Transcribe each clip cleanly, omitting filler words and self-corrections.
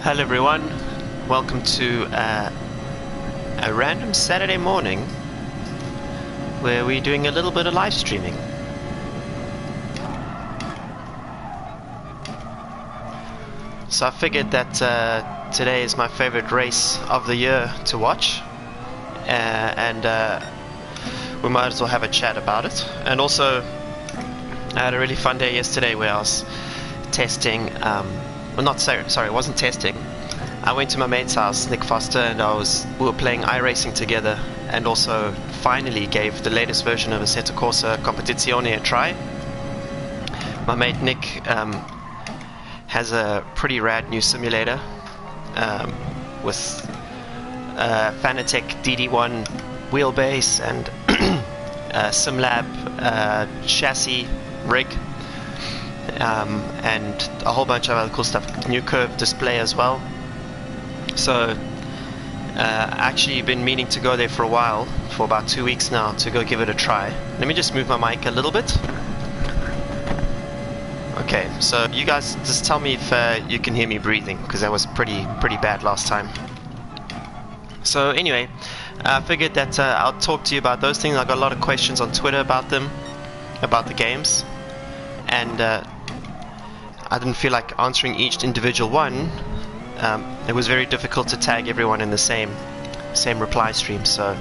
Hello everyone, welcome to a random Saturday morning where we're doing a little bit of live streaming. So I figured that today is my favorite race of the year to watch, and we might as well have a chat about it. And also I had a really fun day yesterday where I was testing, well, not sorry, it wasn't testing. I went to my mate's house, Nick Foster, and we were playing iRacing together, and also finally gave the latest version of Assetto Corsa Competizione a try. My mate Nick has a pretty rad new simulator with Fanatec DD1 wheelbase and SimLab chassis rig. And a whole bunch of other cool stuff, new curve display as well. So actually been meaning to go there for a while, for about 2 weeks now, to go give it a try. Let me just move my mic a little bit. Okay, so you guys just tell me if you can hear me breathing, because that was pretty bad last time. So anyway, I figured that I'll talk to you about those things. I got a lot of questions on Twitter about them, about the games, and I didn't feel like answering each individual one. It was very difficult to tag everyone in the same reply stream, so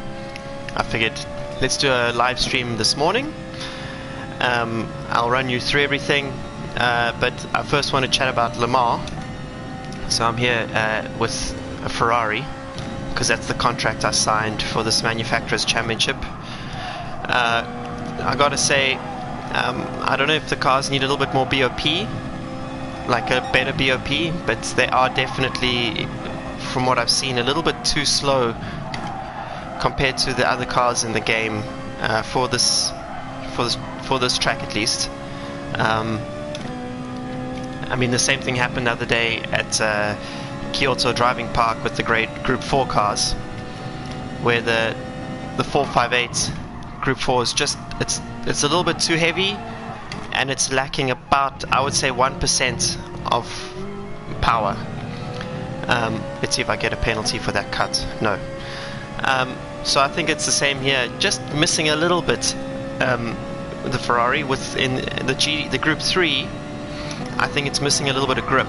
I figured let's do a live stream this morning. I'll run you through everything, but I first want to chat about Le Mans. So I'm here with a Ferrari, because that's the contract I signed for this manufacturer's championship. I gotta say, I don't know if the cars need a little bit more BOP, like a better BOP, but they are definitely, from what I've seen, a little bit too slow compared to the other cars in the game for this track at least. I mean, the same thing happened the other day at Kyoto Driving Park with the great Group 4 cars, where the 458 Group 4 is just it's a little bit too heavy, and it's lacking about, I would say, 1% of power. Let's see if I get a penalty for that cut. No. So I think it's the same here, just missing a little bit. The Ferrari within the Group 3, I think it's missing a little bit of grip.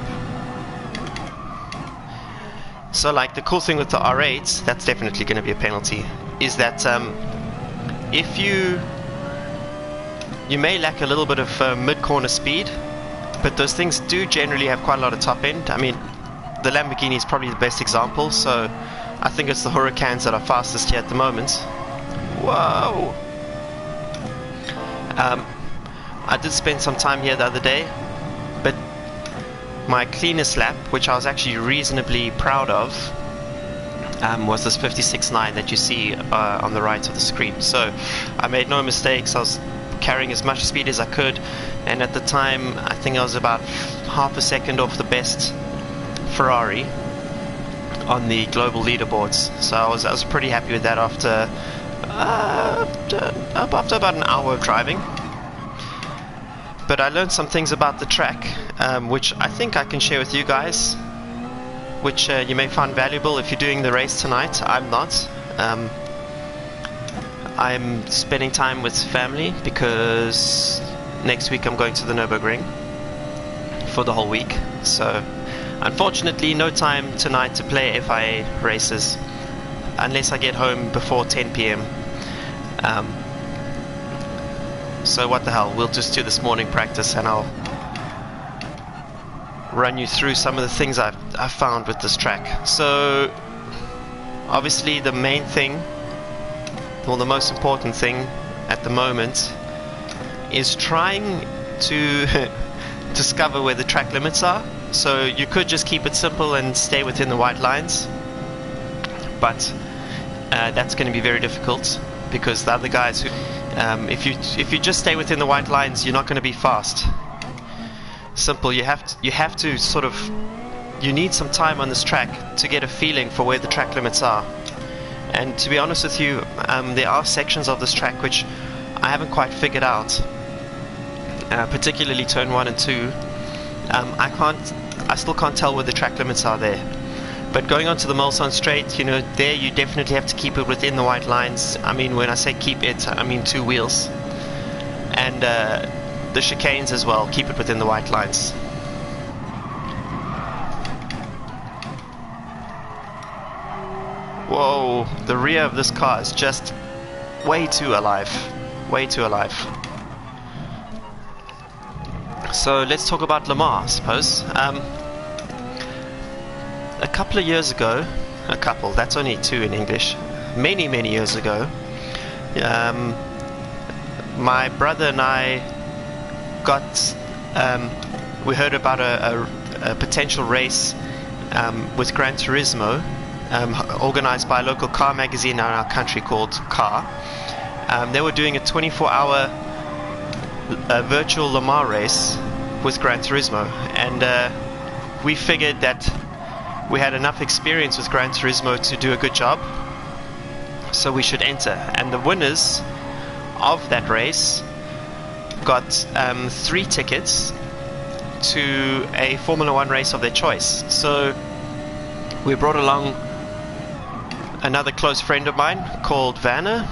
So like the cool thing with the R8, that's definitely going to be a penalty, is that if you may lack a little bit of mid-corner speed, but those things do generally have quite a lot of top end. I mean, the Lamborghini is probably the best example, so I think it's the Huracans that are fastest here at the moment. Whoa! I did spend some time here the other day, but my cleanest lap, which I was actually reasonably proud of, was this 56.9 that you see on the right of the screen. So I made no mistakes. I was carrying as much speed as I could, and at the time I think I was about half a second off the best Ferrari on the global leaderboards. So I was pretty happy with that after about an hour of driving. But I learned some things about the track, which I think I can share with you guys, which you may find valuable if you're doing the race tonight. I'm not. I'm spending time with family because next week I'm going to the Nürburgring for the whole week. So unfortunately no time tonight to play FIA races unless I get home before 10 PM. So what the hell, we'll just do this morning practice and I'll run you through some of the things I've found with this track. So obviously the main thing, well, the most important thing at the moment is trying to discover where the track limits are. So you could just keep it simple and stay within the white lines, but that's going to be very difficult, because the other guys who if you just stay within the white lines, you're not going to be fast. Simple. You have to sort of, you need some time on this track to get a feeling for where the track limits are. And to be honest with you, there are sections of this track which I haven't quite figured out, particularly turn 1 and 2. I can't I still can't tell where the track limits are there. But going onto the Mulsanne straight, you know, there you definitely have to keep it within the white lines. I mean, when I say keep it, I mean 2 wheels. And the chicanes as well, keep it within the white lines. Whoa, the rear of this car is just way too alive. Way too alive. So let's talk about Le Mans, I suppose. A couple of years ago, that's only 2 in English, many years ago, my brother and I we heard about a potential race with Gran Turismo, organized by a local car magazine in our country called Car. They were doing a 24-hour virtual Le Mans race with Gran Turismo, and we figured that we had enough experience with Gran Turismo to do a good job, so we should enter. And the winners of that race got 3 tickets to a Formula 1 race of their choice. So we brought along another close friend of mine called Werner,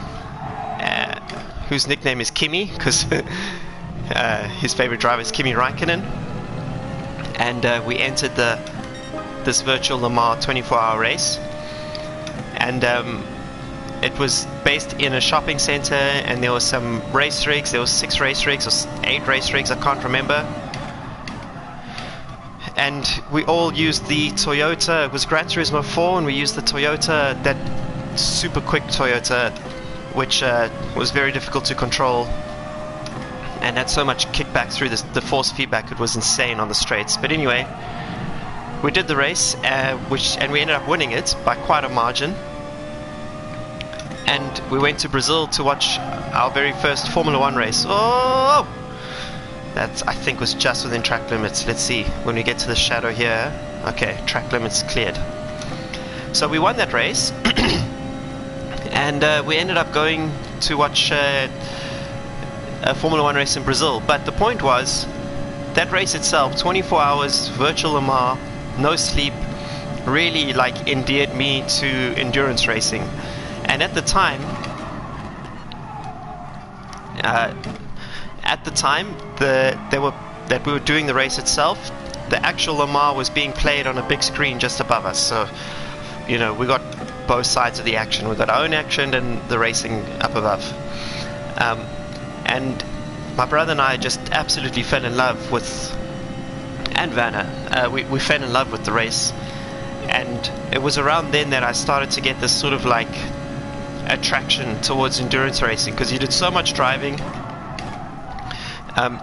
whose nickname is Kimi, because his favorite driver is Kimi Räikkönen. And we entered this virtual Le Mans 24-hour race, and it was based in a shopping center, and there were some race rigs. There was 6 race rigs or 8 race rigs, I can't remember. And we all used the Toyota. It was Gran Turismo 4, and we used the Toyota, that super quick Toyota, which was very difficult to control and had so much kickback through the force feedback. It was insane on the straights. But anyway, we did the race, and we ended up winning it by quite a margin. And we went to Brazil to watch our very first Formula 1 race. Oh! That, I think, was just within track limits. Let's see, when we get to the shadow here. Okay, track limits cleared. So we won that race, and we ended up going to watch a Formula 1 race in Brazil. But the point was, that race itself, 24 hours, virtual Le Mans, no sleep, really like endeared me to endurance racing. And at the time that we were doing the race itself, the actual Le Mans was being played on a big screen just above us. So, you know, we got both sides of the action. We got our own action and the racing up above. And my brother and I just absolutely fell in love with, and Werner, we fell in love with the race. And it was around then that I started to get this sort of like attraction towards endurance racing, because you did so much driving.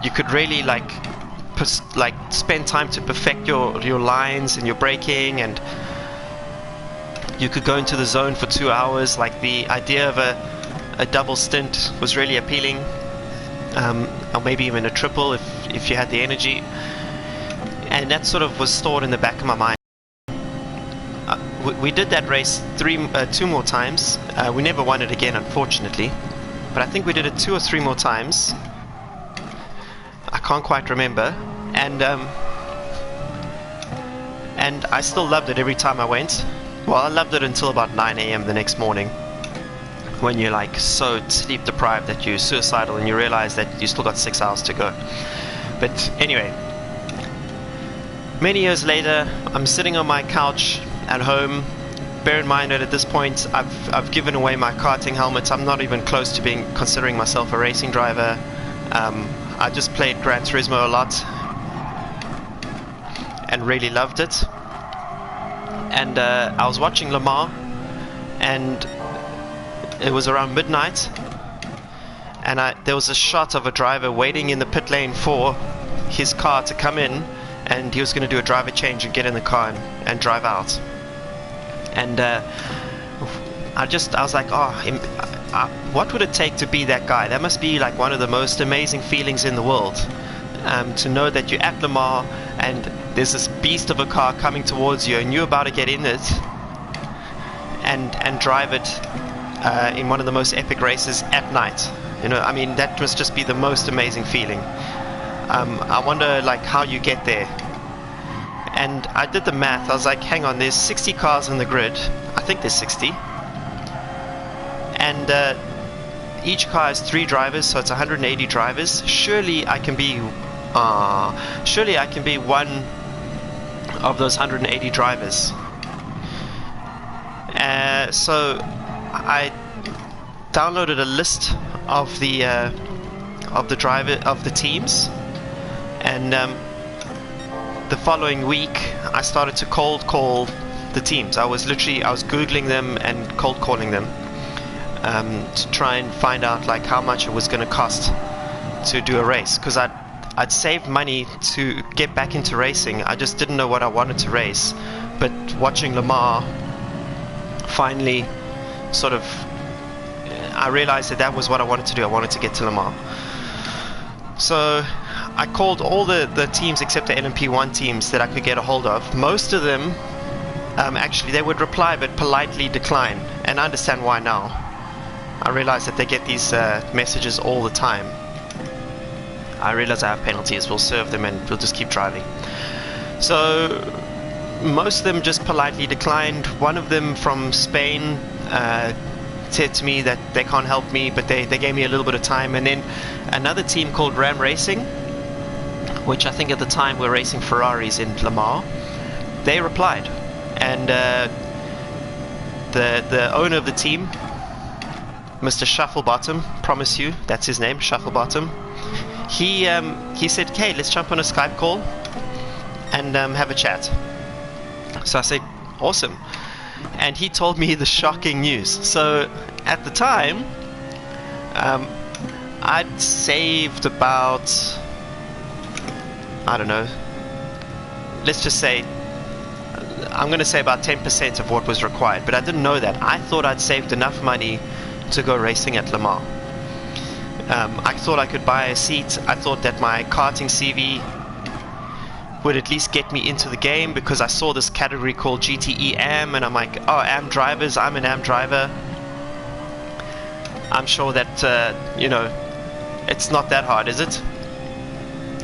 You could really like spend time to perfect your lines and your braking, and you could go into the zone for 2 hours. Like, the idea of a double stint was really appealing, or maybe even a triple if you had the energy. And that sort of was stored in the back of my mind. We did that race 2 more times. We never won it again, unfortunately, but I think we did it 2 or 3 more times. I can't quite remember, and I still loved it every time I went. Well, I loved it until about 9 AM the next morning, when you're like so sleep deprived that you're suicidal and you realize that you still got 6 hours to go. But anyway, many years later, I'm sitting on my couch at home. Bear in mind that at this point I've given away my karting helmet. I'm not even close to considering myself a racing driver. I just played Gran Turismo a lot and really loved it. And I was watching Le Mans, and it was around midnight, and there was a shot of a driver waiting in the pit lane for his car to come in, and he was going to do a driver change and get in the car and drive out. And I was like, what would it take to be that guy? That must be like one of the most amazing feelings in the world, to know that you're at Le Mans and there's this beast of a car coming towards you, and you're about to get in it and drive it in one of the most epic races at night. You know, I mean, that must just be the most amazing feeling. I wonder like how you get there. And I did the math. I was like, hang on, there's 60 cars on the grid. I think there's 60. And each car has 3 drivers, so it's 180 drivers. Surely I can be one of those 180 drivers. So I downloaded a list of the teams, and the following week I started to cold call the teams. I was googling them and cold calling them to try and find out like how much it was going to cost to do a race, because I'd saved money to get back into racing. I just didn't know what I wanted to race, but watching Le Mans finally sort of, I realized that was what I wanted to do. I wanted to get to Le Mans. So I called all the teams except the LMP1 teams that I could get a hold of. Most of them actually they would reply but politely decline, and I understand why now. I realize that they get these messages all the time. I realize I have penalties, we'll serve them and we'll just keep driving. So most of them just politely declined. One of them from Spain said to me that they can't help me, but they gave me a little bit of time. And then another team called Ram Racing, which I think at the time were racing Ferraris in Le Mans, they replied. And the owner of the team, Mr. Shufflebottom, promise you, that's his name, Shufflebottom, he said, hey, let's jump on a Skype call and have a chat. So I said, awesome. And he told me the shocking news. So at the time, I'd saved about, I don't know, let's just say, I'm going to say about 10% of what was required, but I didn't know that. I thought I'd saved enough money to go racing at Le Mans. I thought I could buy a seat. I thought that my karting CV would at least get me into the game, because I saw this category called GTE AM, and I'm like, oh, AM drivers, I'm an AM driver. I'm sure that, you know, it's not that hard, is it?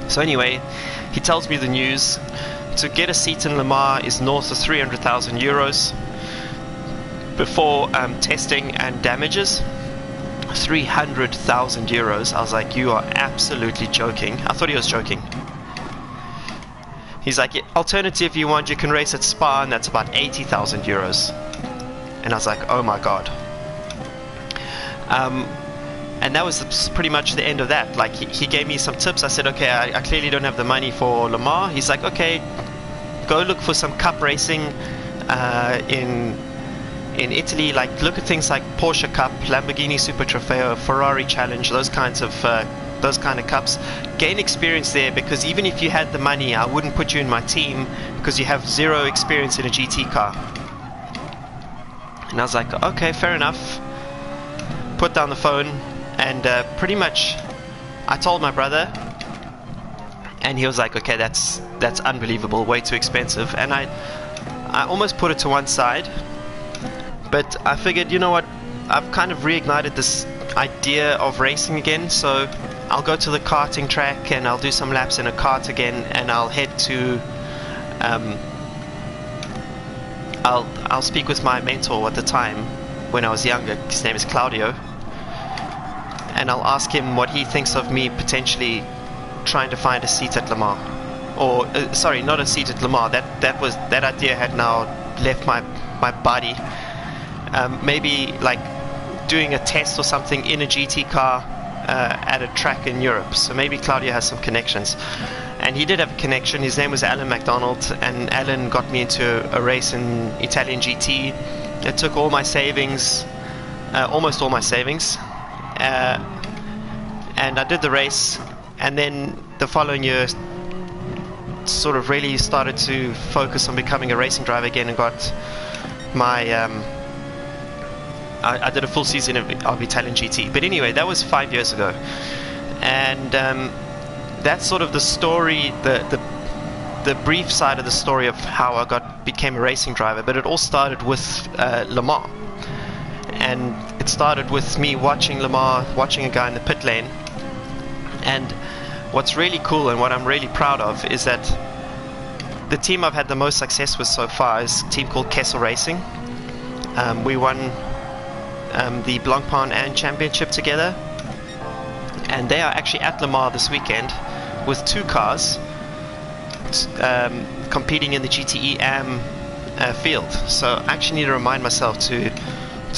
So anyway, he tells me the news. To get a seat in Le Mans is north of 300,000 euros before testing and damages. 300,000 euros. I was like, you are absolutely joking. I thought he was joking. He's like, alternative you want, you can race at Spa, and that's about 80,000 euros. And I was like, oh my god. And that was pretty much the end of that. Like, he gave me some tips. I said, okay, I clearly don't have the money for Le Mans. He's like, okay, go look for some cup racing in Italy. Like, look at things like Porsche Cup, Lamborghini Super Trofeo, Ferrari Challenge, those kind of cups. Gain experience there, because even if you had the money, I wouldn't put you in my team because you have zero experience in a GT car. And I was like, okay, fair enough. Put down the phone, and pretty much I told my brother, and he was like, okay, that's unbelievable, way too expensive. And I almost put it to one side, but I figured, you know what, I've kind of reignited this idea of racing again, so I'll go to the karting track and I'll do some laps in a kart again, and I'll head to I'll speak with my mentor at the time when I was younger. His name is Claudio, and I'll ask him what he thinks of me potentially trying to find a seat at Le Mans, or sorry, not a seat at Le Mans. That idea had now left my body. Maybe like doing a test or something in a GT car at a track in Europe. So maybe Claudio has some connections, and he did have a connection. His name was Alan MacDonald, and Alan got me into a race in Italian GT. It took all my savings, almost all my savings, and I did the race. And then the following year sort of really started to focus on becoming a racing driver again, and got my I did a full season of Italian GT. But anyway, that was 5 years ago, and that's sort of the story, the brief side of the story of how I became a racing driver. But it all started with Le Mans, and it started with me watching Le Mans, watching a guy in the pit lane. And what's really cool and what I'm really proud of is that the team I've had the most success with so far is a team called Kessel Racing. We won the Blancpain and Championship together, and they are actually at Le Mans this weekend with 2 cars competing in the GTE AM field. So I actually need to remind myself to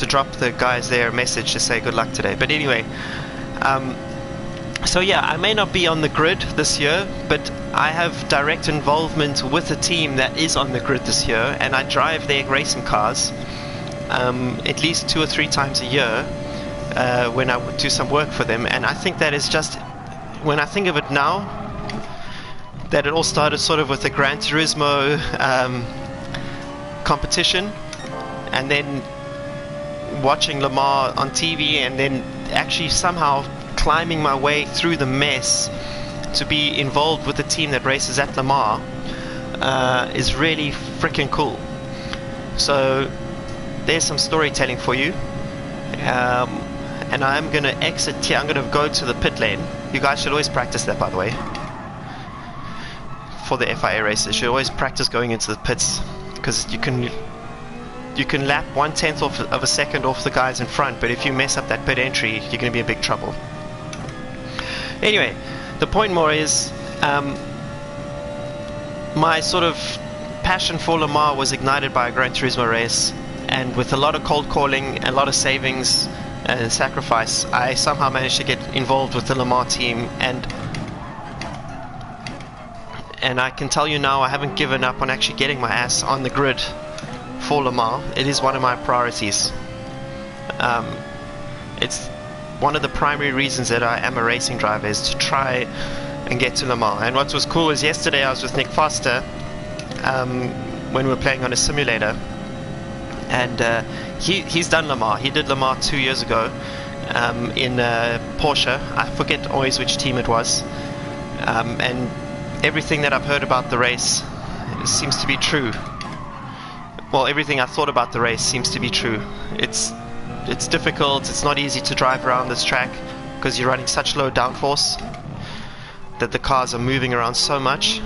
drop the guys there a message to say good luck today. But anyway, so yeah, I may not be on the grid this year, but I have direct involvement with a team that is on the grid this year, and I drive their racing cars at least 2 or 3 times a year when I do some work for them. And I think that is just, when I think of it now, that it all started sort of with the Gran Turismo competition, and then watching Le Mans on TV, and then actually somehow climbing my way through the mess to be involved with the team that races at Le Mans is really freaking cool. So there's some storytelling for you. And I'm going to exit here. I'm going to go to the pit lane. You guys should always practice that, by the way. For the FIA races, you should always practice going into the pits, because you can lap 1/10 of a second off the guys in front, but if you mess up that pit entry, you're going to be in big trouble. Anyway, the point more is, my sort of passion for Le Mans was ignited by a Gran Turismo race, and with a lot of cold calling, a lot of savings and sacrifice, I somehow managed to get involved with the Le Mans team, and I can tell you now, I haven't given up on actually getting my ass on the grid for Le Mans. It is one of my priorities. It's one of the primary reasons that I am a racing driver, is to try and get to Le Mans. And what was cool is yesterday I was with Nick Foster when we were playing on a simulator, and he's done Le Mans. He did Le Mans 2 years ago in Porsche. I forget always which team it was, and everything that I've heard about the race seems to be true. Well, everything I thought about the race seems to be true. It's difficult, it's not easy to drive around this track because you're running such low downforce that the cars are moving around so much.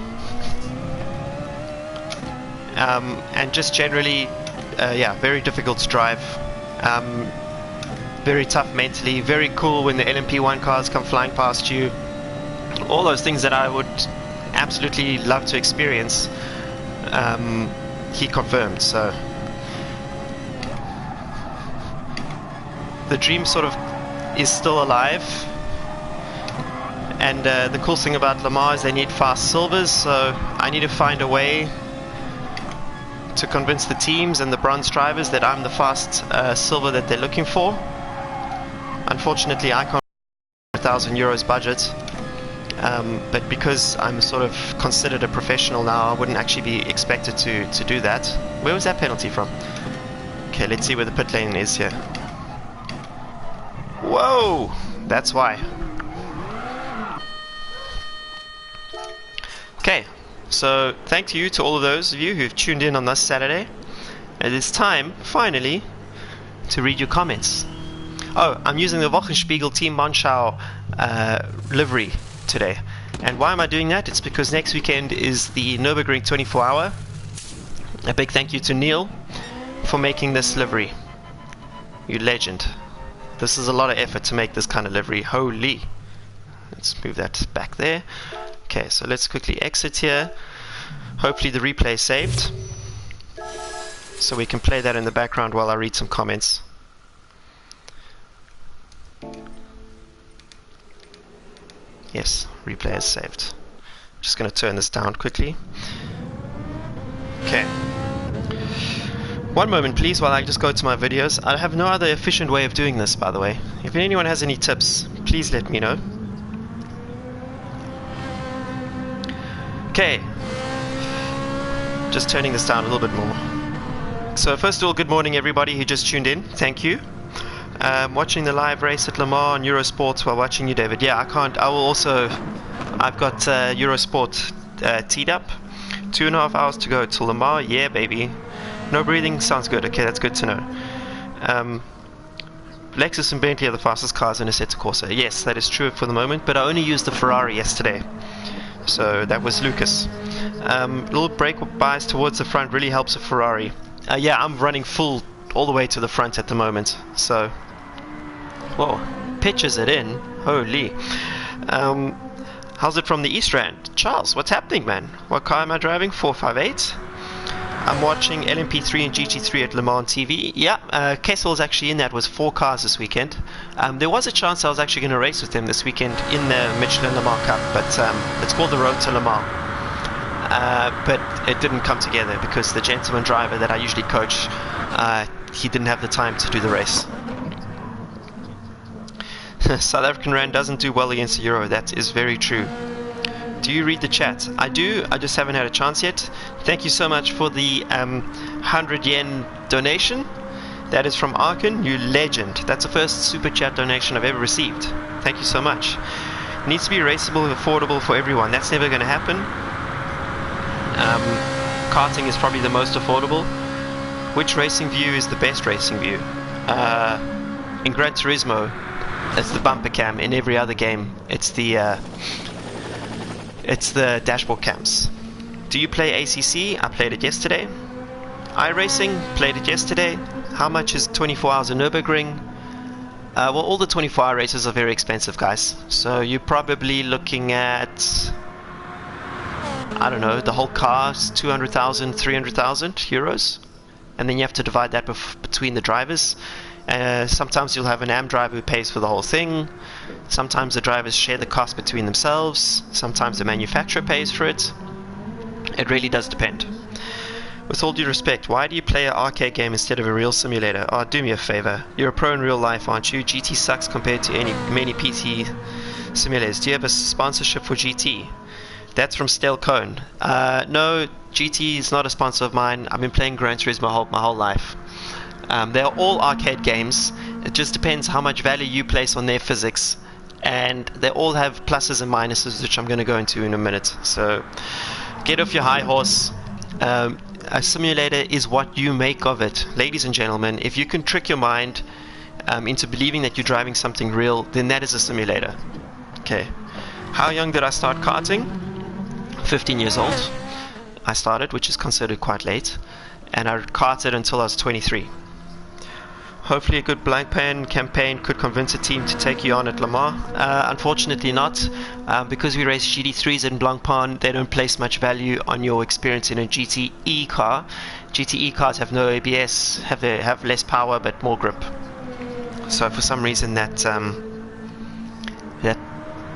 And just generally, yeah, very difficult to drive. Very tough mentally, very cool when the LMP1 cars come flying past you. All those things that I would absolutely love to experience, he confirmed. So the dream sort of is still alive, and the cool thing about Le Mans is they need fast silvers, so I need to find a way to convince the teams and the bronze drivers that I'm the fast silver that they're looking for. Unfortunately, I can't €1,000 budget, but because I'm sort of considered a professional now, I wouldn't actually be expected to do that. Where was that penalty from? Okay, let's see where the pit lane is here. Whoa! That's why. Okay, so thank you to all of those of you who've tuned in on this Saturday. It is time, finally, to read your comments. Oh, I'm using the Wochenspiegel Team Monschau livery today. And why am I doing that? It's because next weekend is the Nürburgring 24-hour. A big thank you to Neil for making this livery. You legend. This is a lot of effort to make this kind of livery. Holy. Let's move that back there. Okay, so let's quickly exit here. Hopefully the replay is saved, so we can play that in the background while I read some comments. Yes, replay is saved. Just going to turn this down quickly. Okay. One moment please while I just go to my videos. I have no other efficient way of doing this, by the way. If anyone has any tips, please let me know. Okay. Just turning this down a little bit more. So first of all, good morning everybody who just tuned in. Thank you. Watching the live race at Le Mans on Eurosport while watching you, David. Yeah, I can't. I will also. I've got Eurosport teed up. 2.5 hours to go till Le Mans. Yeah, baby. No breathing. Sounds good. Okay, that's good to know. Lexus and Bentley are the fastest cars in Assetto Corsa. Yes, that is true for the moment. But I only used the Ferrari yesterday. So that was Lucas. Little brake bias towards the front really helps a Ferrari. Yeah, I'm running full all the way to the front at the moment. So, whoa, pitches it in. Holy. How's it from the East Rand? Charles, what's happening, man? What car am I driving? 458. I'm watching LMP3 and GT3 at Le Mans TV. Yeah, Kessel's actually in that with 4 cars this weekend. There was a chance I was actually going to race with him this weekend in the Michelin Le Mans Cup, but it's called the Road to Le Mans. But it didn't come together because the gentleman driver that I usually coach, he didn't have the time to do the race. South African Rand doesn't do well against the Euro. That is very true. Do you read the chat? I do. I just haven't had a chance yet. Thank you so much for the 100 yen donation. That is from Arkin. You legend. That's the first super chat donation I've ever received. Thank you so much. Needs to be raceable and affordable for everyone. That's never going to happen. Karting is probably the most affordable. Which racing view is the best racing view? In Gran Turismo, it's the bumper cam. In every other game, it's the dashboard cams. Do you play ACC? I played it yesterday. iRacing, played it yesterday. How much is 24 hours of Nürburgring? Well, all the 24-hour races are very expensive, guys. So you're probably looking at, I don't know, the whole car's 200,000, 300,000 euros. And then you have to divide that between the drivers. Sometimes you'll have an AM driver who pays for the whole thing. Sometimes the drivers share the cost between themselves. Sometimes the manufacturer pays for it. It really does depend. With all due respect, why do you play an arcade game instead of a real simulator? Oh, do me a favor. You're a pro in real life, aren't you? GT sucks compared to many PT simulators. Do you have a sponsorship for GT? That's from Stale Cone. No, GT is not a sponsor of mine. I've been playing Gran Turismo my whole life. They're all arcade games. It just depends how much value you place on their physics, and they all have pluses and minuses, which I'm going to go into in a minute. So get off your high horse. A simulator is what you make of it. Ladies and gentlemen, if you can trick your mind into believing that you're driving something real, then that is a simulator. Okay. How young did I start karting? 15 years old. I started, which is considered quite late, and I karted until I was 23. Hopefully a good blind pan campaign could convince a team to take you on at Le Mans. Unfortunately not, because we race GT3s in Blancpain, they don't place much value on your experience in a GTE car. GTE cars have no ABS, have less power but more grip. So for some reason that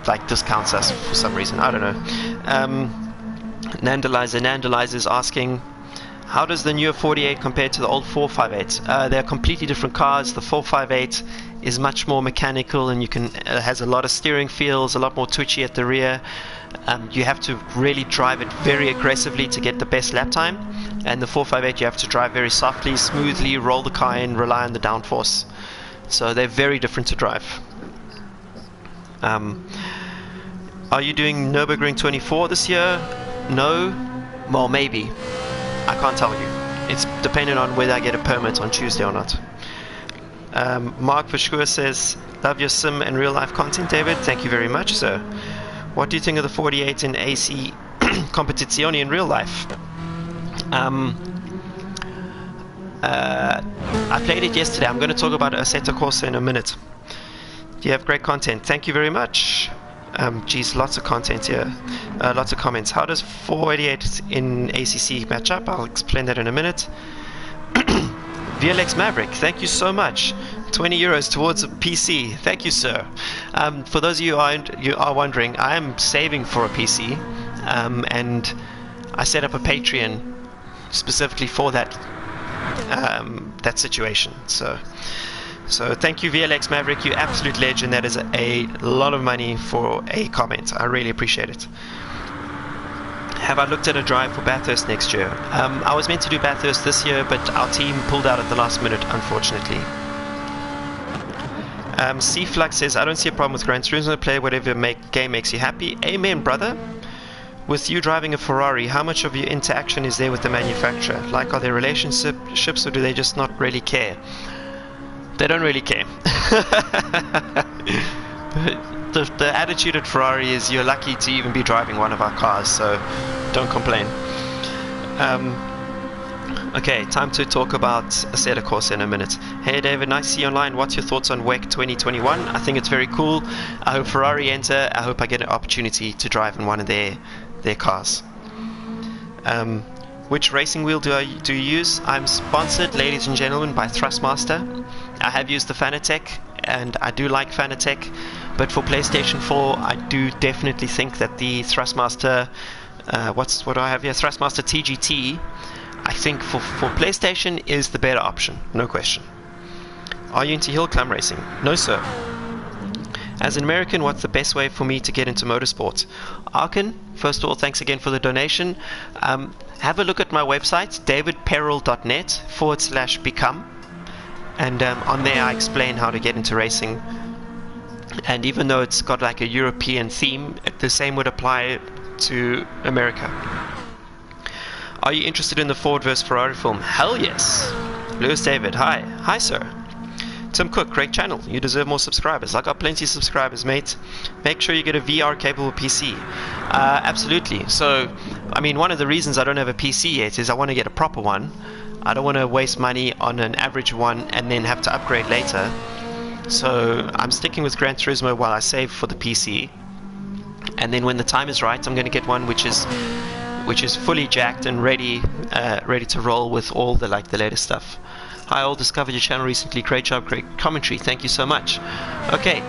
like discounts us for some reason, I don't know. Nandalizer is asking, how does the newer 48 compare to the old 458? They're completely different cars. The 458 is much more mechanical and has a lot of steering feels, a lot more twitchy at the rear. You have to really drive it very aggressively to get the best lap time. And the 458 you have to drive very softly, smoothly, roll the car in, rely on the downforce. So they're very different to drive. Are you doing Nürburgring 24 this year? No. Well, maybe. I can't tell you. It's dependent on whether I get a permit on Tuesday or not. Mark Verschoor says, love your sim and real life content, David. Thank you very much, sir. What do you think of the 48 in AC Competizione in real life? I played it yesterday. I'm going to talk about Assetto Corsa in a minute. You have great content. Thank you very much. Geez, lots of content here. Lots of comments. How does 488 in ACC match up? I'll explain that in a minute. VLX Maverick, thank you so much. 20 euros towards a PC. Thank you, sir. For those of you who are wondering, I am saving for a PC, and I set up a Patreon specifically for that situation. So thank you, VLX Maverick, you absolute legend. That is a lot of money for a comment. I really appreciate it. Have I looked at a drive for Bathurst next year? I was meant to do Bathurst this year, but our team pulled out at the last minute, unfortunately. C-Flux says, I don't see a problem with Gran Turismo. Play whatever game makes you happy. Amen, brother. With you driving a Ferrari, how much of your interaction is there with the manufacturer? Like, are there relationships, or do they just not really care? They don't really care. the attitude at Ferrari is you're lucky to even be driving one of our cars, so don't complain. Okay, time to talk about Assetto Corsa in a minute. Hey David, nice to see you online. What's your thoughts on WEC 2021? I think it's very cool. I hope Ferrari enter. I hope I get an opportunity to drive in one of their cars. Which racing wheel do you use? I'm sponsored, ladies and gentlemen, by Thrustmaster. I have used the Fanatec, and I do like Fanatec, but for PlayStation 4, I do definitely think that the Thrustmaster, what do I have here? Thrustmaster TGT, I think for PlayStation is the better option, no question. Are you into hill climb racing? No, sir. As an American, what's the best way for me to get into motorsport? Arkin, first of all, thanks again for the donation. Have a look at my website, davidperrell.net/become. And on there I explain how to get into racing. And even though it's got like a European theme, the same would apply to America. Are you interested in the Ford vs Ferrari film? Hell yes. Lewis David, hi. Hi, sir. Tim Cook, great channel. You deserve more subscribers. I got plenty of subscribers, mate. Make sure you get a VR capable PC. Absolutely. So, I mean, one of the reasons I don't have a PC yet is I want to get a proper one. I don't want to waste money on an average one and then have to upgrade later. So I'm sticking with Gran Turismo while I save for the PC. And then when the time is right, I'm going to get one which is fully jacked and ready to roll with all the latest stuff. Hi, all, discovered your channel recently. Great job, great commentary. Thank you so much. Okay,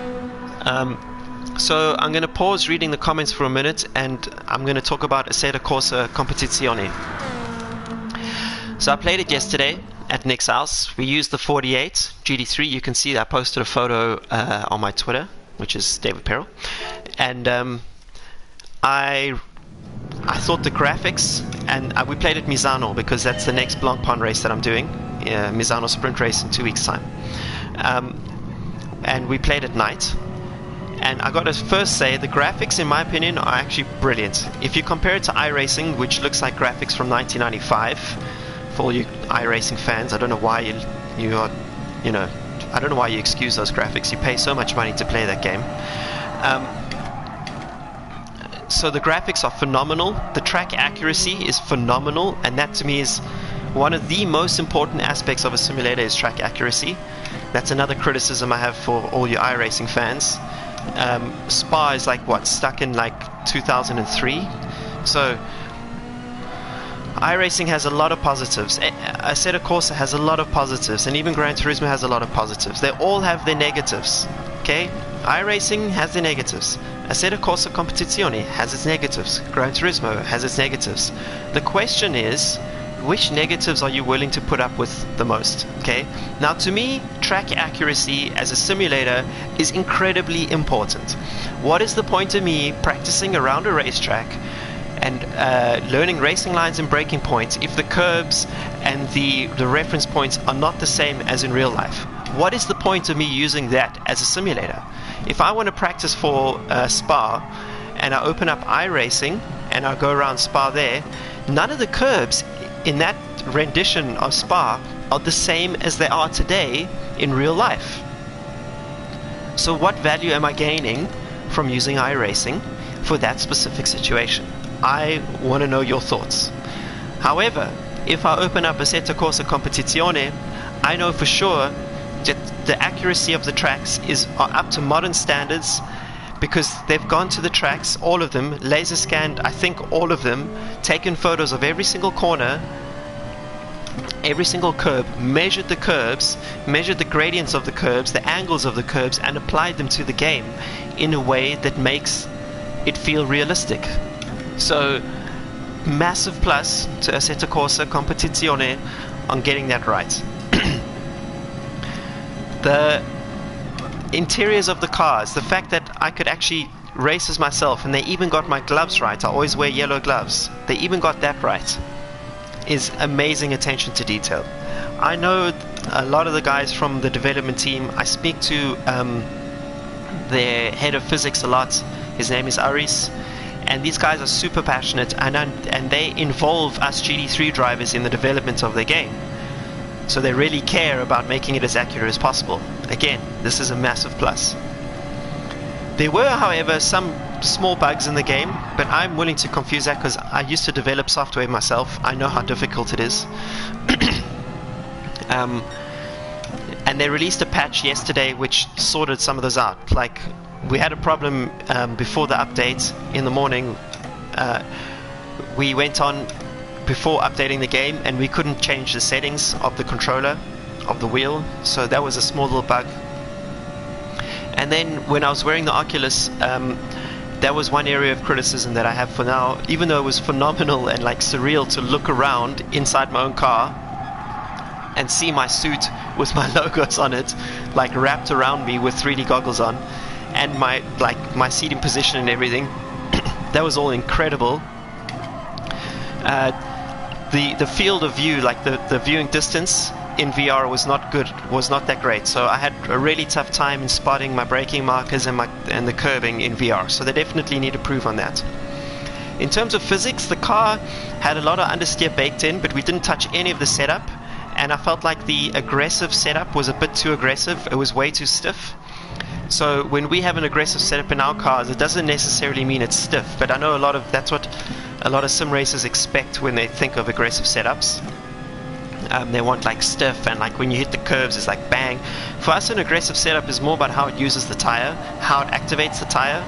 so I'm going to pause reading the comments for a minute, and I'm going to talk about Assetto Corsa Competizione. So I played it yesterday at Nick's house. We used the 48 GT3. You can see that I posted a photo on my Twitter, which is David Perrell, and I thought the graphics, and we played at Misano because that's the next Blancpain race that I'm doing, Misano sprint race in 2 weeks time, and we played at night. And I got to first say the graphics, in my opinion, are actually brilliant. If you compare it to iRacing, which looks like graphics from 1995, for all you iRacing fans, I don't know why I don't know why you excuse those graphics. You pay so much money to play that game. So the graphics are phenomenal. The track accuracy is phenomenal, and that to me is one of the most important aspects of a simulator, is track accuracy. That's another criticism I have for all you iRacing fans. Spa is like what, stuck in like 2003. So iRacing has a lot of positives. Assetto Corsa has a lot of positives, and even Gran Turismo has a lot of positives. They all have their negatives. Okay, iRacing has their negatives. Assetto Corsa Competizione has its negatives. Gran Turismo has its negatives. The question is, which negatives are you willing to put up with the most? Okay. Now, to me, track accuracy as a simulator is incredibly important. What is the point of me practicing around a racetrack and learning racing lines and braking points if the curbs and the reference points are not the same as in real life? What is the point of me using that as a simulator? If I want to practice for Spa and I open up iRacing and I go around Spa there, none of the curbs in that rendition of Spa are the same as they are today in real life. So what value am I gaining from using iRacing for that specific situation? I want to know your thoughts. However, if I open up Assetto Corsa Competizione, I know for sure that the accuracy of the tracks are up to modern standards, because they've gone to the tracks, all of them, laser scanned, I think all of them, taken photos of every single corner, every single curb, measured the curbs, measured the gradients of the curbs, the angles of the curbs, and applied them to the game in a way that makes it feel realistic. So, massive plus to Assetto Corsa Competizione on getting that right. The interiors of the cars, the fact that I could actually race as myself, and they even got my gloves right. I always wear yellow gloves. They even got that right. Is amazing attention to detail. I know a lot of the guys from the development team. I speak to their head of physics a lot. His name is Aris, and these guys are super passionate, and they involve us GT3 drivers in the development of their game. So they really care about making it as accurate as possible. Again, this is a massive plus. There were, however, some small bugs in the game, but I'm willing to confuse that because I used to develop software myself. I know how difficult it is. And they released a patch yesterday which sorted some of those out. Like, we had a problem before the update in the morning. We went on before updating the game and we couldn't change the settings of the controller, of the wheel, so that was a small little bug. And then when I was wearing the Oculus, that was one area of criticism that I have for now. Even though it was phenomenal and like surreal to look around inside my own car and see my suit with my logos on it, like wrapped around me with 3D goggles on, and my seating position and everything, that was all incredible. The field of view, like the viewing distance in VR was not good, was not that great. So I had a really tough time in spotting my braking markers and the curbing in VR. So they definitely need to improve on that. In terms of physics, the car had a lot of understeer baked in, but we didn't touch any of the setup. And I felt like the aggressive setup was a bit too aggressive. It was way too stiff. So when we have an aggressive setup in our cars, it doesn't necessarily mean it's stiff. But I know that's what a lot of sim racers expect when they think of aggressive setups. They want like stiff, and like when you hit the curves it's like bang. For us, an aggressive setup is more about how it uses the tire, how it activates the tire.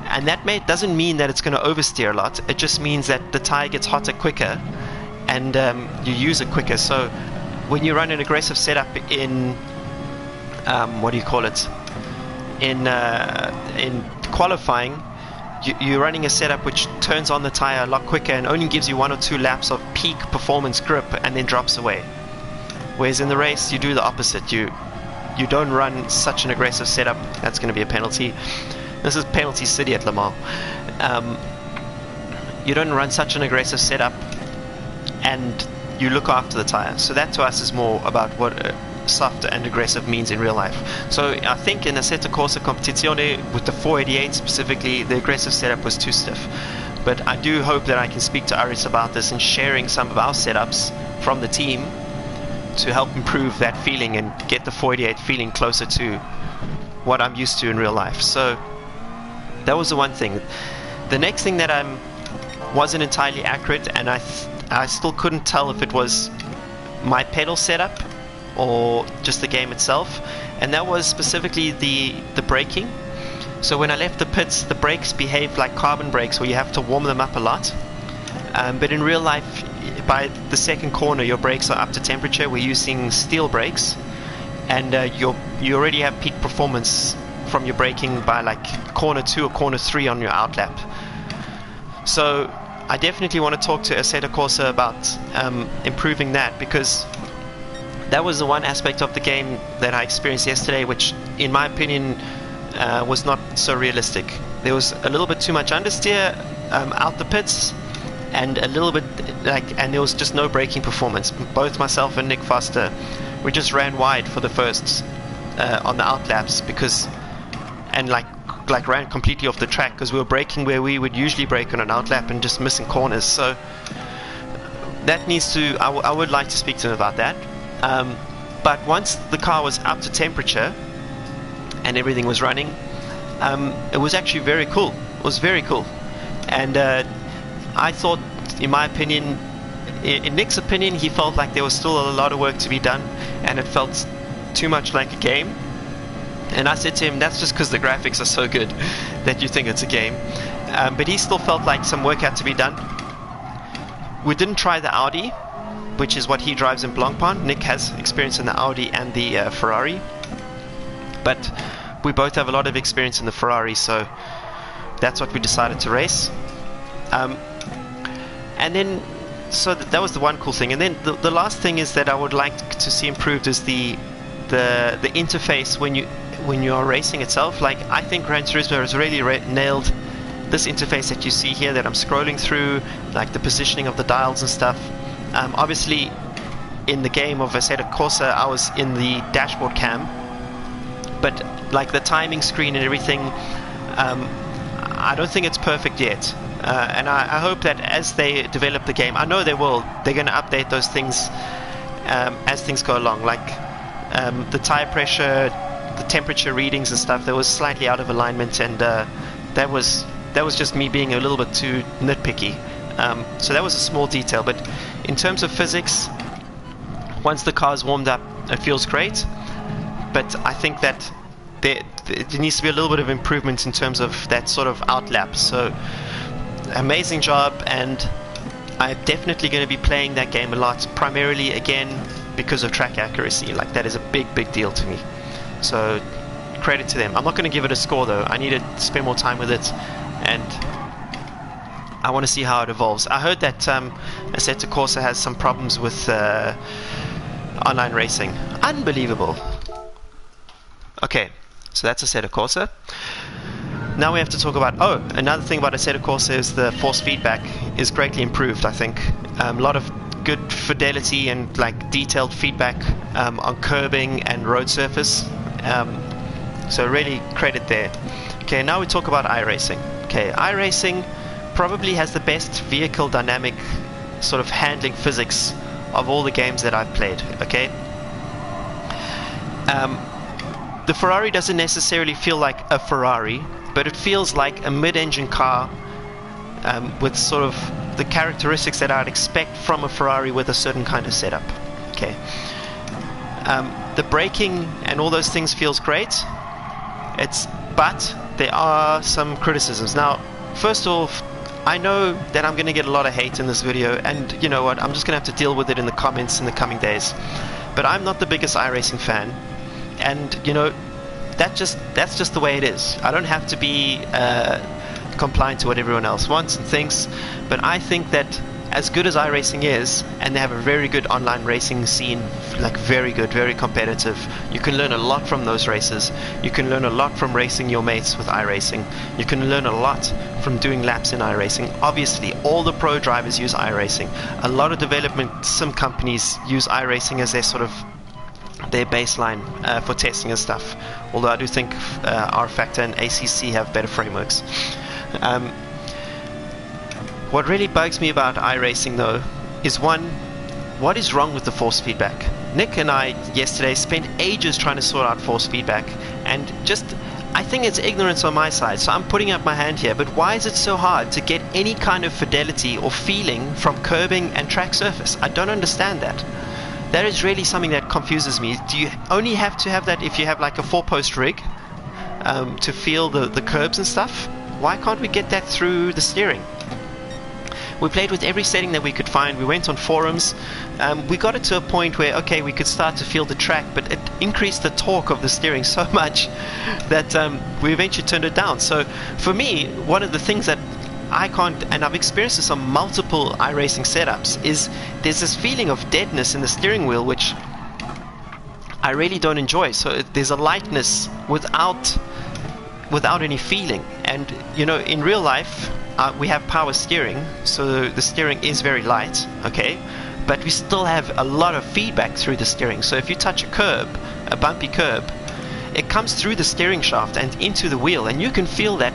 And that doesn't mean that it's going to oversteer a lot. It just means that the tire gets hotter quicker and you use it quicker. So when you run an aggressive setup in what do you call it, in qualifying, you're running a setup which turns on the tire a lot quicker and only gives you 1 or 2 laps of peak performance grip and then drops away. Whereas in the race you do the opposite. You don't run such an aggressive setup. That's going to be a penalty. This is penalty city at Le Mans. You don't run such an aggressive setup and you look after the tire. So that to us is more about what soft and aggressive means in real life. So I think in Assetto Corsa Competizione, with the 488 specifically, the aggressive setup was too stiff. But I do hope that I can speak to Iris about this and sharing some of our setups from the team to help improve that feeling and get the 488 feeling closer to what I'm used to in real life. So that was the one thing. The next thing that wasn't entirely accurate, and I still couldn't tell if it was my pedal setup or just the game itself, and that was specifically the braking. So when I left the pits, the brakes behaved like carbon brakes where you have to warm them up a lot, but in real life by the second corner your brakes are up to temperature. We're using steel brakes, and you already have peak performance from your braking by like corner 2 or corner 3 on your outlap. So I definitely want to talk to Assetto Corsa about improving that, because that was the one aspect of the game that I experienced yesterday which in my opinion was not so realistic. There was a little bit too much understeer out the pits, and a little bit and there was just no braking performance. Both myself and Nick Foster, we just ran wide for the firsts on the outlaps and ran completely off the track because we were braking where we would usually brake on an outlap and just missing corners. So that needs to, I would like to speak to him about that. But once the car was up to temperature and everything was running, it was actually very cool. It was very cool. And I thought, in my opinion, in Nick's opinion, he felt like there was still a lot of work to be done and it felt too much like a game. And I said to him, that's just because the graphics are so good that you think it's a game. But he still felt like some work had to be done. We didn't try the Audi, which is what he drives in Blancpain. Nick has experience in the Audi and the Ferrari, but we both have a lot of experience in the Ferrari, so that's what we decided to race. And then, so that was the one cool thing. And then the last thing is that I would like to see improved is the interface when you are racing itself. Like, I think Gran Turismo has really nailed this interface that you see here that I'm scrolling through, like the positioning of the dials and stuff. Obviously in the game of Assetto Corsa I was in the dashboard cam, but like the timing screen and everything, I don't think it's perfect yet, and I hope that as they develop the game, I know they're going to update those things as things go along, like the tire pressure the temperature readings and stuff, that was slightly out of alignment, and that was just me being a little bit too nitpicky. So that was a small detail, but in terms of physics, once the car's warmed up, it feels great. But I think that there needs to be a little bit of improvement in terms of that sort of outlap. So amazing job, and I'm definitely going to be playing that game a lot, primarily again because of track accuracy. Like, that is a big deal to me. So credit to them. I'm not going to give it a score though. I need to spend more time with it, and I want to see how it evolves. I heard that Assetto Corsa has some problems with online racing. Unbelievable. Okay, so that's Assetto Corsa. Now we have to talk about, another thing about Assetto Corsa is the force feedback is greatly improved, I think. A lot of good fidelity and like detailed feedback on curbing and road surface. So really credit there. Okay, now we talk about iRacing. Okay, iRacing probably has the best vehicle dynamic sort of handling physics of all the games that I've played. Okay, the Ferrari doesn't necessarily feel like a Ferrari, but it feels like a mid-engine car with sort of the characteristics that I'd expect from a Ferrari with a certain kind of setup. Okay, the braking and all those things feels great. But there are some criticisms. Now, first off, I know that I'm going to get a lot of hate in this video, and you know what, I'm just going to have to deal with it in the comments in the coming days. But I'm not the biggest iRacing fan, and you know, that's just the way it is. I don't have to be compliant to what everyone else wants and thinks, but I think that as good as iRacing is, and they have a very good online racing scene, like very good, very competitive, you can learn a lot from those races. You can learn a lot from racing your mates with iRacing. You can learn a lot from doing laps in iRacing. Obviously, all the pro drivers use iRacing. A lot of development sim companies use iRacing as their sort of their baseline for testing and stuff. Although I do think R-Factor and ACC have better frameworks. What really bugs me about iRacing though is, one, what is wrong with the force feedback? Nick and I yesterday spent ages trying to sort out force feedback, and I think it's ignorance on my side, so I'm putting up my hand here, but why is it so hard to get any kind of fidelity or feeling from curbing and track surface? I don't understand that. That is really something that confuses me. Do you only have to have that if you have like a 4-post rig to feel the curbs and stuff? Why can't we get that through the steering? We played with every setting that we could find. We went on forums. We got it to a point where, okay, we could start to feel the track, but it increased the torque of the steering so much that we eventually turned it down. So for me, one of the things that I can't, and I've experienced this on multiple iRacing setups, is there's this feeling of deadness in the steering wheel, which I really don't enjoy. So there's a lightness without any feeling. And you know, in real life, we have power steering, so the steering is very light, okay, but we still have a lot of feedback through the steering. So if you touch a curb, a bumpy curb, it comes through the steering shaft and into the wheel, and you can feel that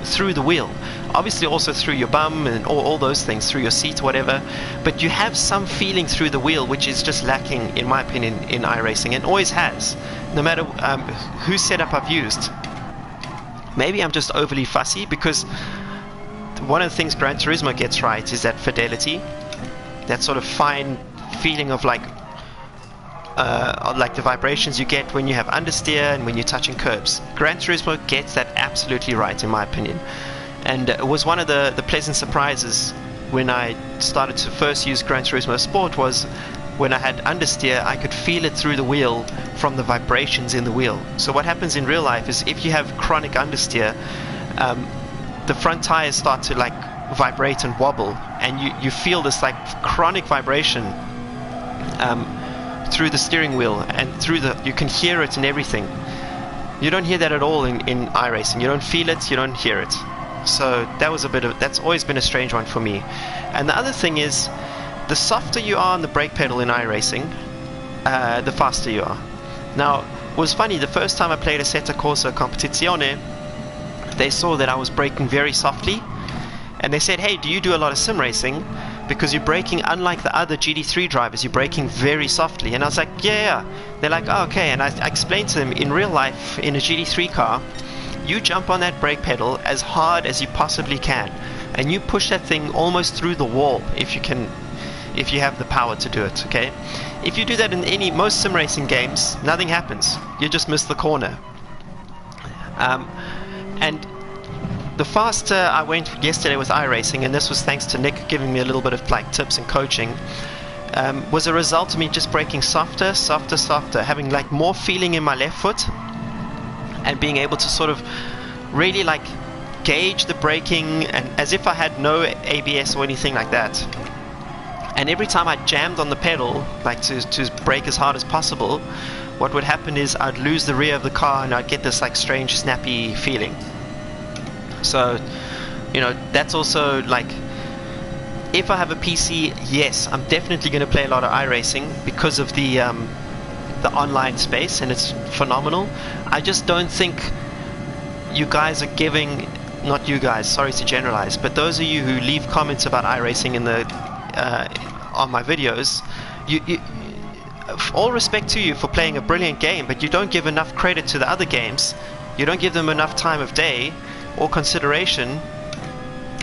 through the wheel. Obviously also through your bum and all those things, through your seat, whatever, but you have some feeling through the wheel, which is just lacking, in my opinion, in iRacing, and always has, no matter whose setup I've used. Maybe I'm just overly fussy, because one of the things Gran Turismo gets right is that fidelity, that sort of fine feeling of like the vibrations you get when you have understeer and when you're touching curbs. Gran Turismo gets that absolutely right, in my opinion. And it was one of the pleasant surprises when I started to first use Gran Turismo Sport, was when I had understeer, I could feel it through the wheel from the vibrations in the wheel. So what happens in real life is, if you have chronic understeer, the front tires start to like vibrate and wobble, and you feel this like chronic vibration through the steering wheel, and you can hear it and everything. You don't hear that at all in iRacing. You don't feel it, you don't hear it. So that's always been a strange one for me. And the other thing is, the softer you are on the brake pedal in iRacing, the faster you are. Now, it was funny, the first time I played Assetto Corsa Competizione, they saw that I was braking very softly, and they said, hey, do you do a lot of sim racing? because you're braking, unlike the other GT3 drivers, you're braking very softly. And I was like, yeah. They're like, oh, okay. And I explained to them, in real life, in a GT3 car, you jump on that brake pedal as hard as you possibly can, and you push that thing almost through the wall if you can, if you have the power to do it. Okay, if you do that in most sim racing games, nothing happens. You just miss the corner. And the faster I went yesterday with iRacing, and this was thanks to Nick giving me a little bit of like tips and coaching, was a result of me just braking softer, having like more feeling in my left foot, and being able to sort of really like gauge the braking, and as if I had no ABS or anything like that. And every time I jammed on the pedal, like to brake as hard as possible, what would happen is I'd lose the rear of the car and I'd get this like strange snappy feeling. So, you know, that's also like, if I have a PC, yes, I'm definitely going to play a lot of iRacing because of the online space, and it's phenomenal. I just don't think you guys are giving, not you guys, sorry to generalize, but those of you who leave comments about iRacing in the on my videos, you all respect to you for playing a brilliant game, but you don't give enough credit to the other games. You don't give them enough time of day or consideration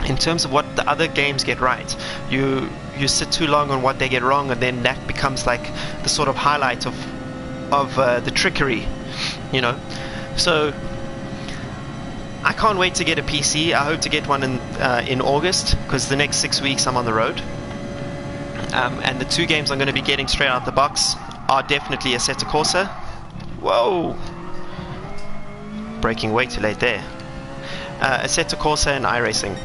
in terms of what the other games get right. You sit too long on what they get wrong, and then that becomes like the sort of highlight of the trickery, you know. So I can't wait to get a PC. I hope to get one in August, because the next 6 weeks I'm on the road. And the two games I'm going to be getting straight out the box are definitely Assetto Corsa. Whoa! Braking way too late there. Assetto Corsa and iRacing.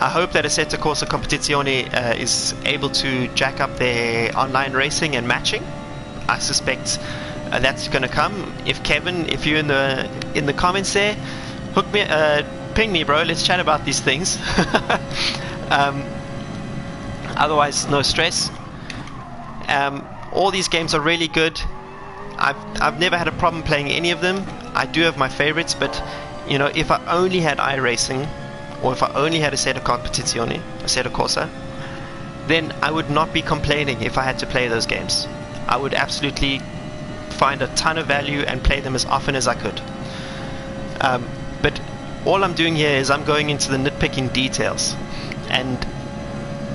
I hope that Assetto Corsa Competizione is able to jack up their online racing and matching. I suspect that's going to come. If Kevin, if you're in the comments there, hook me, ping me, bro. Let's chat about these things. Otherwise, no stress. All these games are really good. I've never had a problem playing any of them. I do have my favorites, but you know, if I only had iRacing, or if I only had Assetto Competizione, Assetto Corsa, then I would not be complaining if I had to play those games. I would absolutely find a ton of value and play them as often as I could. But all I'm doing here is I'm going into the nitpicking details. And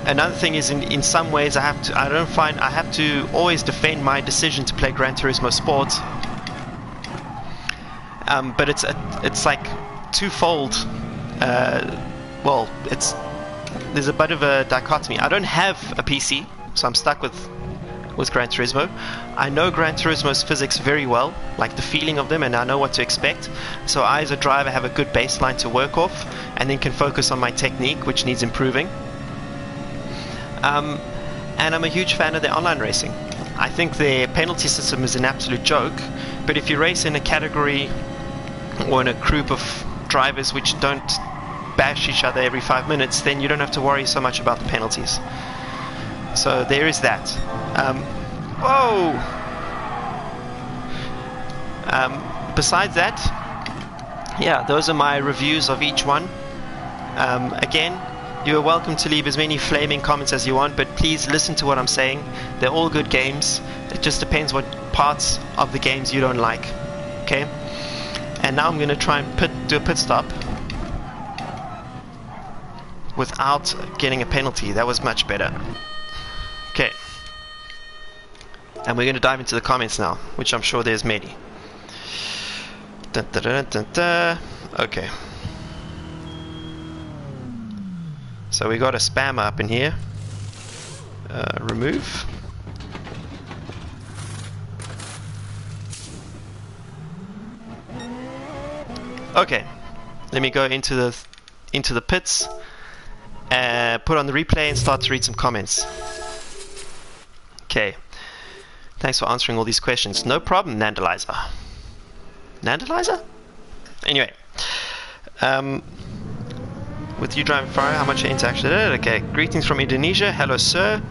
another thing is, in some ways, I have to always defend my decision to play Gran Turismo Sport. But it's like twofold. Well, there's a bit of a dichotomy. I don't have a PC, so I'm stuck with Gran Turismo. I know Gran Turismo's physics very well, like the feeling of them, and I know what to expect. So I, as a driver, have a good baseline to work off, and then can focus on my technique, which needs improving. And I'm a huge fan of their online racing. I think their penalty system is an absolute joke, but if you race in a category or in a group of drivers which don't bash each other every 5 minutes, then you don't have to worry so much about the penalties. So there is that. Whoa! Besides that, yeah, those are my reviews of each one. Again, you are welcome to leave as many flaming comments as you want, but please listen to what I'm saying. They're all good games. It just depends what parts of the games you don't like. Okay? And now I'm going to try and do a pit stop without getting a penalty. That was much better. Okay. And we're going to dive into the comments now, which I'm sure there's many. Dun, dun, dun, dun, dun. Okay. So we got a spammer up in here. Remove. Okay. Let me go into the pits, put on the replay, and start to read some comments. Okay. Thanks for answering all these questions. No problem, Nandalizer. Nandalizer? Anyway. With you driving Ferrari, how much interaction? Okay. Greetings from Indonesia. Hello, sir.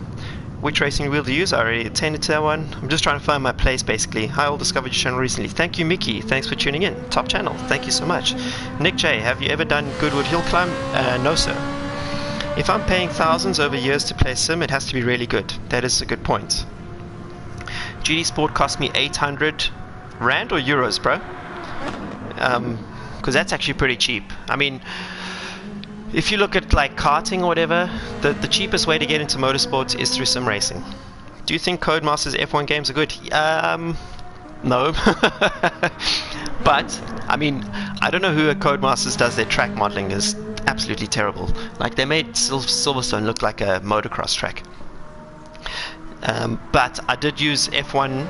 Which racing wheel do you use? I already attended to that one. I'm just trying to find my place, basically. I all discovered your channel recently. Thank you, Mickey. Thanks for tuning in. Top channel. Thank you so much. Nick J, have you ever done Goodwood Hill Climb? No, sir. If I'm paying thousands over years to play sim, it has to be really good. That is a good point. GTSport cost me 800 Rand or euros, bro? Because that's actually pretty cheap. I mean, if you look at like karting or whatever, the cheapest way to get into motorsports is through sim racing. Do you think Codemasters F1 games are good? No. But, I mean, I don't know who at Codemasters does their track modeling. Is absolutely terrible. Like, they made Silverstone look like a motocross track. But I did use F1,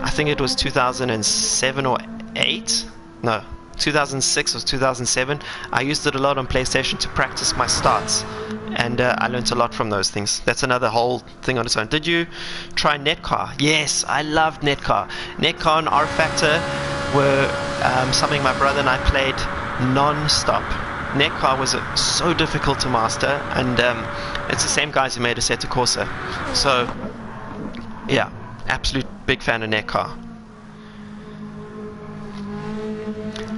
I think it was 2007 or 8? No, 2006 or 2007. I used it a lot on PlayStation to practice my starts. And I learned a lot from those things. That's another whole thing on its own. Did you try Netcar? Yes, I loved Netcar. Netcar and R-Factor were something my brother and I played non-stop. Netcar was so difficult to master, and it's the same guys who made Assetto Corsa. So, yeah, absolute big fan of Netcar.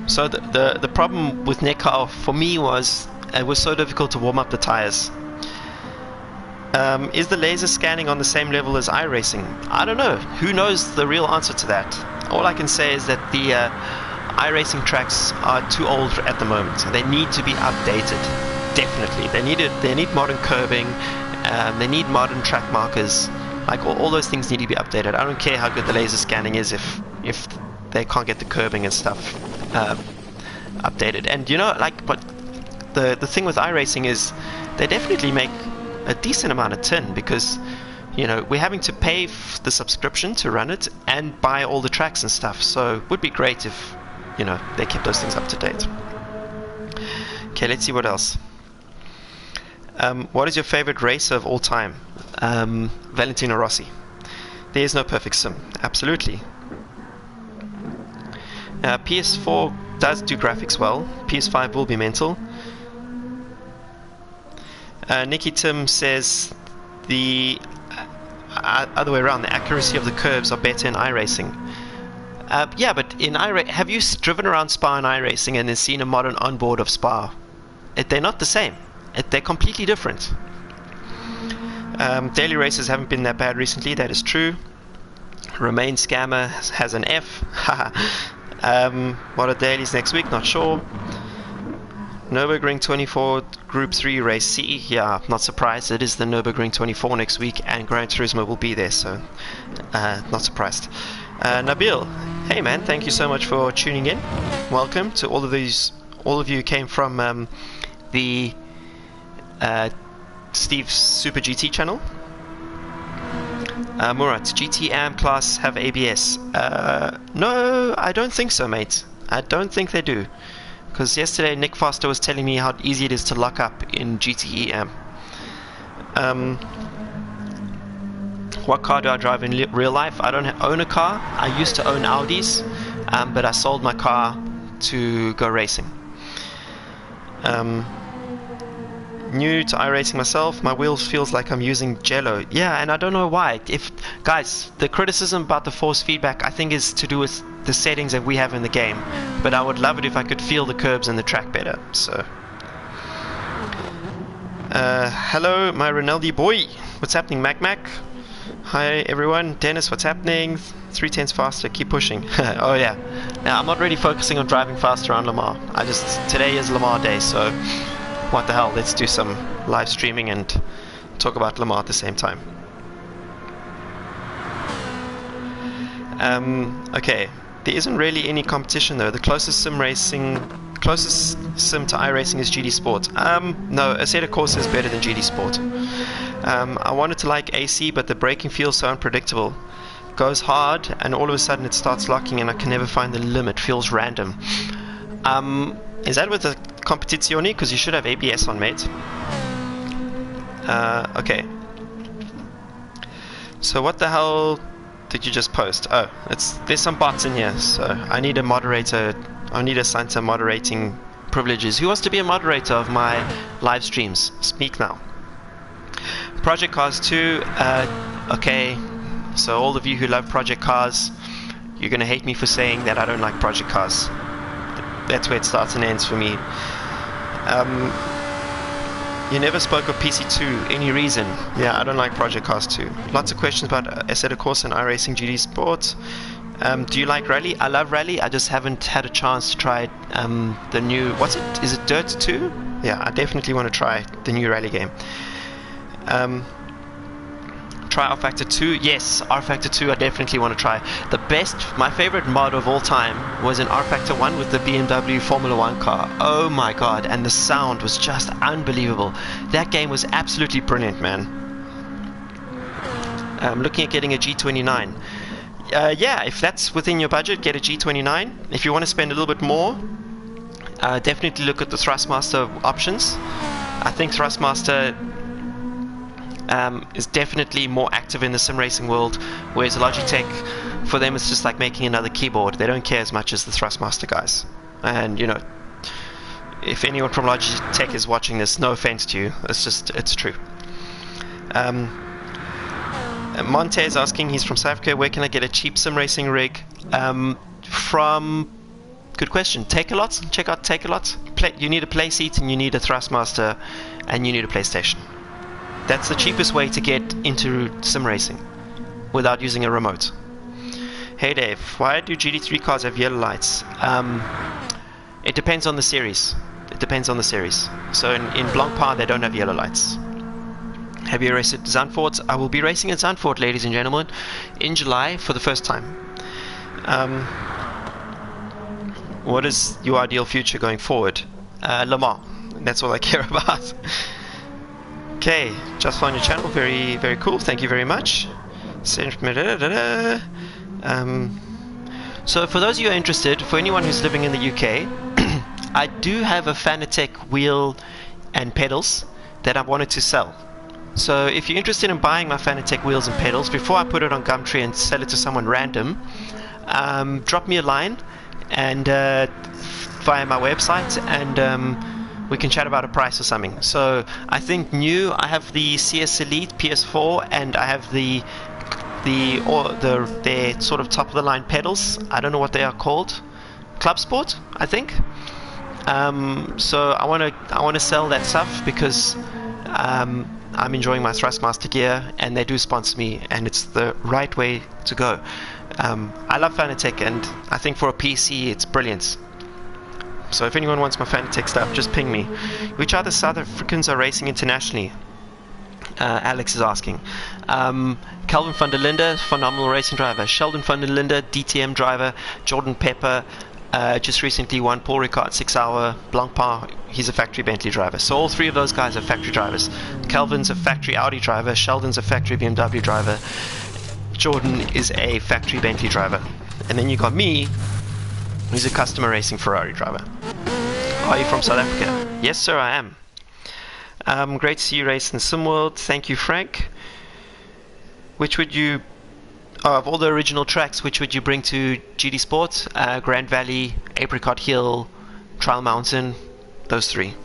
So the problem with Netcar for me was it was so difficult to warm up the tires. Is the laser scanning on the same level as iRacing? I don't know. Who knows the real answer to that? All I can say is that the iRacing tracks are too old at the moment. They need to be updated. Definitely. They need modern curbing. They need modern track markers. Like all those things need to be updated. I don't care how good the laser scanning is if they can't get the curbing and stuff updated. And you know, like, but the thing with iRacing is they definitely make a decent amount of tin, because you know we're having to pay the subscription to run it and buy all the tracks and stuff. So it would be great if you know they kept those things up to date. Okay, let's see what else. What is your favorite racer of all time? Valentino Rossi. There is no perfect sim. Absolutely. PS4 does do graphics well. PS5 will be mental. Nicky Tim says the other way around. The accuracy of the curves are better in iRacing. Yeah, but in iRacing, have you driven around Spa in iRacing and then seen a modern onboard of Spa? They're not the same. They're completely different. Daily races haven't been that bad recently. That is true. Remain Scammer has an F. What are dailies next week? Not sure. Nürburgring 24 Group 3 Race C. Yeah, not surprised. It is the Nürburgring 24 next week, and Gran Turismo will be there, so not surprised. Nabil, hey man, thank you so much for tuning in. Welcome to all of these. All of you who came from the Steve's Super GT channel. Murat, GT AM class have ABS? No, I don't think so, mate. I don't think they do. Because yesterday Nick Foster was telling me how easy it is to lock up in GT AM. What car do I drive in real life? I don't own a car. I used to own Audis, but I sold my car to go racing. New to iRacing myself, my wheels feels like I'm using Jello. Yeah, and I don't know why. Guys, the criticism about the force feedback I think is to do with the settings that we have in the game, but I would love it if I could feel the curbs and the track better. So hello my Ronaldo boy, what's happening? Mac? Hi everyone. Dennis, what's happening? 3/10 faster, keep pushing. Oh yeah, now I'm not really focusing on driving faster on Le Mans. Today is Le Mans day, so what the hell, let's do some live streaming and talk about Le Mans at the same time. Okay, there isn't really any competition though. The closest sim to iRacing is GTSport. No, Assetto Corsa is better than GTSport. I wanted to like AC, but the braking feels so unpredictable. Goes hard and all of a sudden it starts locking and I can never find the limit. Feels random. Is that with the Competizione? Because you should have ABS on, mate. Okay. So what the hell did you just post? Oh, there's some bots in here, so I need a moderator. I need a Santa moderating privileges. Who wants to be a moderator of my live streams? Speak now. Project Cars 2. Okay, so all of you who love Project Cars, you're gonna hate me for saying that I don't like Project Cars. That's where it starts and ends for me. You never spoke of PC2. Any reason? Yeah, I don't like Project Cars 2. Lots of questions about Assetto Corsa and iRacing GTSport. Do you like Rally? I love Rally. I just haven't had a chance to try the new... What's it? Is it Dirt 2? Yeah, I definitely want to try the new Rally game. Try R-Factor 2? Yes, R-Factor 2 I definitely want to try. The best, my favorite mod of all time was in R-Factor 1 with the BMW Formula 1 car. Oh my god, and the sound was just unbelievable. That game was absolutely brilliant, man. I'm looking at getting a G29. Yeah, if that's within your budget, get a G29. If you want to spend a little bit more, definitely look at the Thrustmaster options. I think Thrustmaster is definitely more active in the sim racing world, whereas Logitech, for them it's just like making another keyboard. They don't care as much as the Thrustmaster guys. And you know, if anyone from Logitech is watching this, no offense to you, it's true. Montez asking, he's from South Africa, where can I get a cheap sim racing rig? Good question, Take-A-Lot. Check out Take-A-Lot. You need a play seat, and you need a Thrustmaster, and you need a PlayStation. That's the cheapest way to get into sim racing without using a remote. Hey Dave, why do GT3 cars have yellow lights? It depends on the series. So in Blancpain they don't have yellow lights. Have you raced at Zandvoort? I will be racing at Zandvoort, ladies and gentlemen, in July for the first time. What is your ideal future going forward? Le Mans. That's all I care about. Okay, just found your channel. Very, very cool. Thank you very much. So for those of you who are interested, for anyone who's living in the UK, I do have a Fanatec wheel and pedals that I wanted to sell. So if you're interested in buying my Fanatec wheels and pedals, before I put it on Gumtree and sell it to someone random, drop me a line and via my website, and we can chat about a price or something. So I think new, I have the CS Elite PS4, and I have their sort of top of the line pedals. I don't know what they are called. Club Sport, I think. So I want to sell that stuff because I'm enjoying my Thrustmaster gear, and they do sponsor me, and it's the right way to go. I love Fanatec, and I think for a PC it's brilliant. So if anyone wants my Fanatec stuff, just ping me. Which other South Africans are racing internationally? Alex is asking. Calvin van der Linde, phenomenal racing driver. Sheldon van der Linde, DTM driver. Jordan Pepper, just recently won Paul Ricard 6 Hour. Blancpain, he's a factory Bentley driver. So all three of those guys are factory drivers. Calvin's a factory Audi driver. Sheldon's a factory BMW driver. Jordan is a factory Bentley driver. And then you got me, who's a customer racing Ferrari driver. Are you from South Africa? Yes, sir, I am. Great to see you race in SimWorld. Thank you, Frank. Which would you, of all the original tracks, which would you bring to GTSport? Grand Valley, Apricot Hill, Trial Mountain, those three.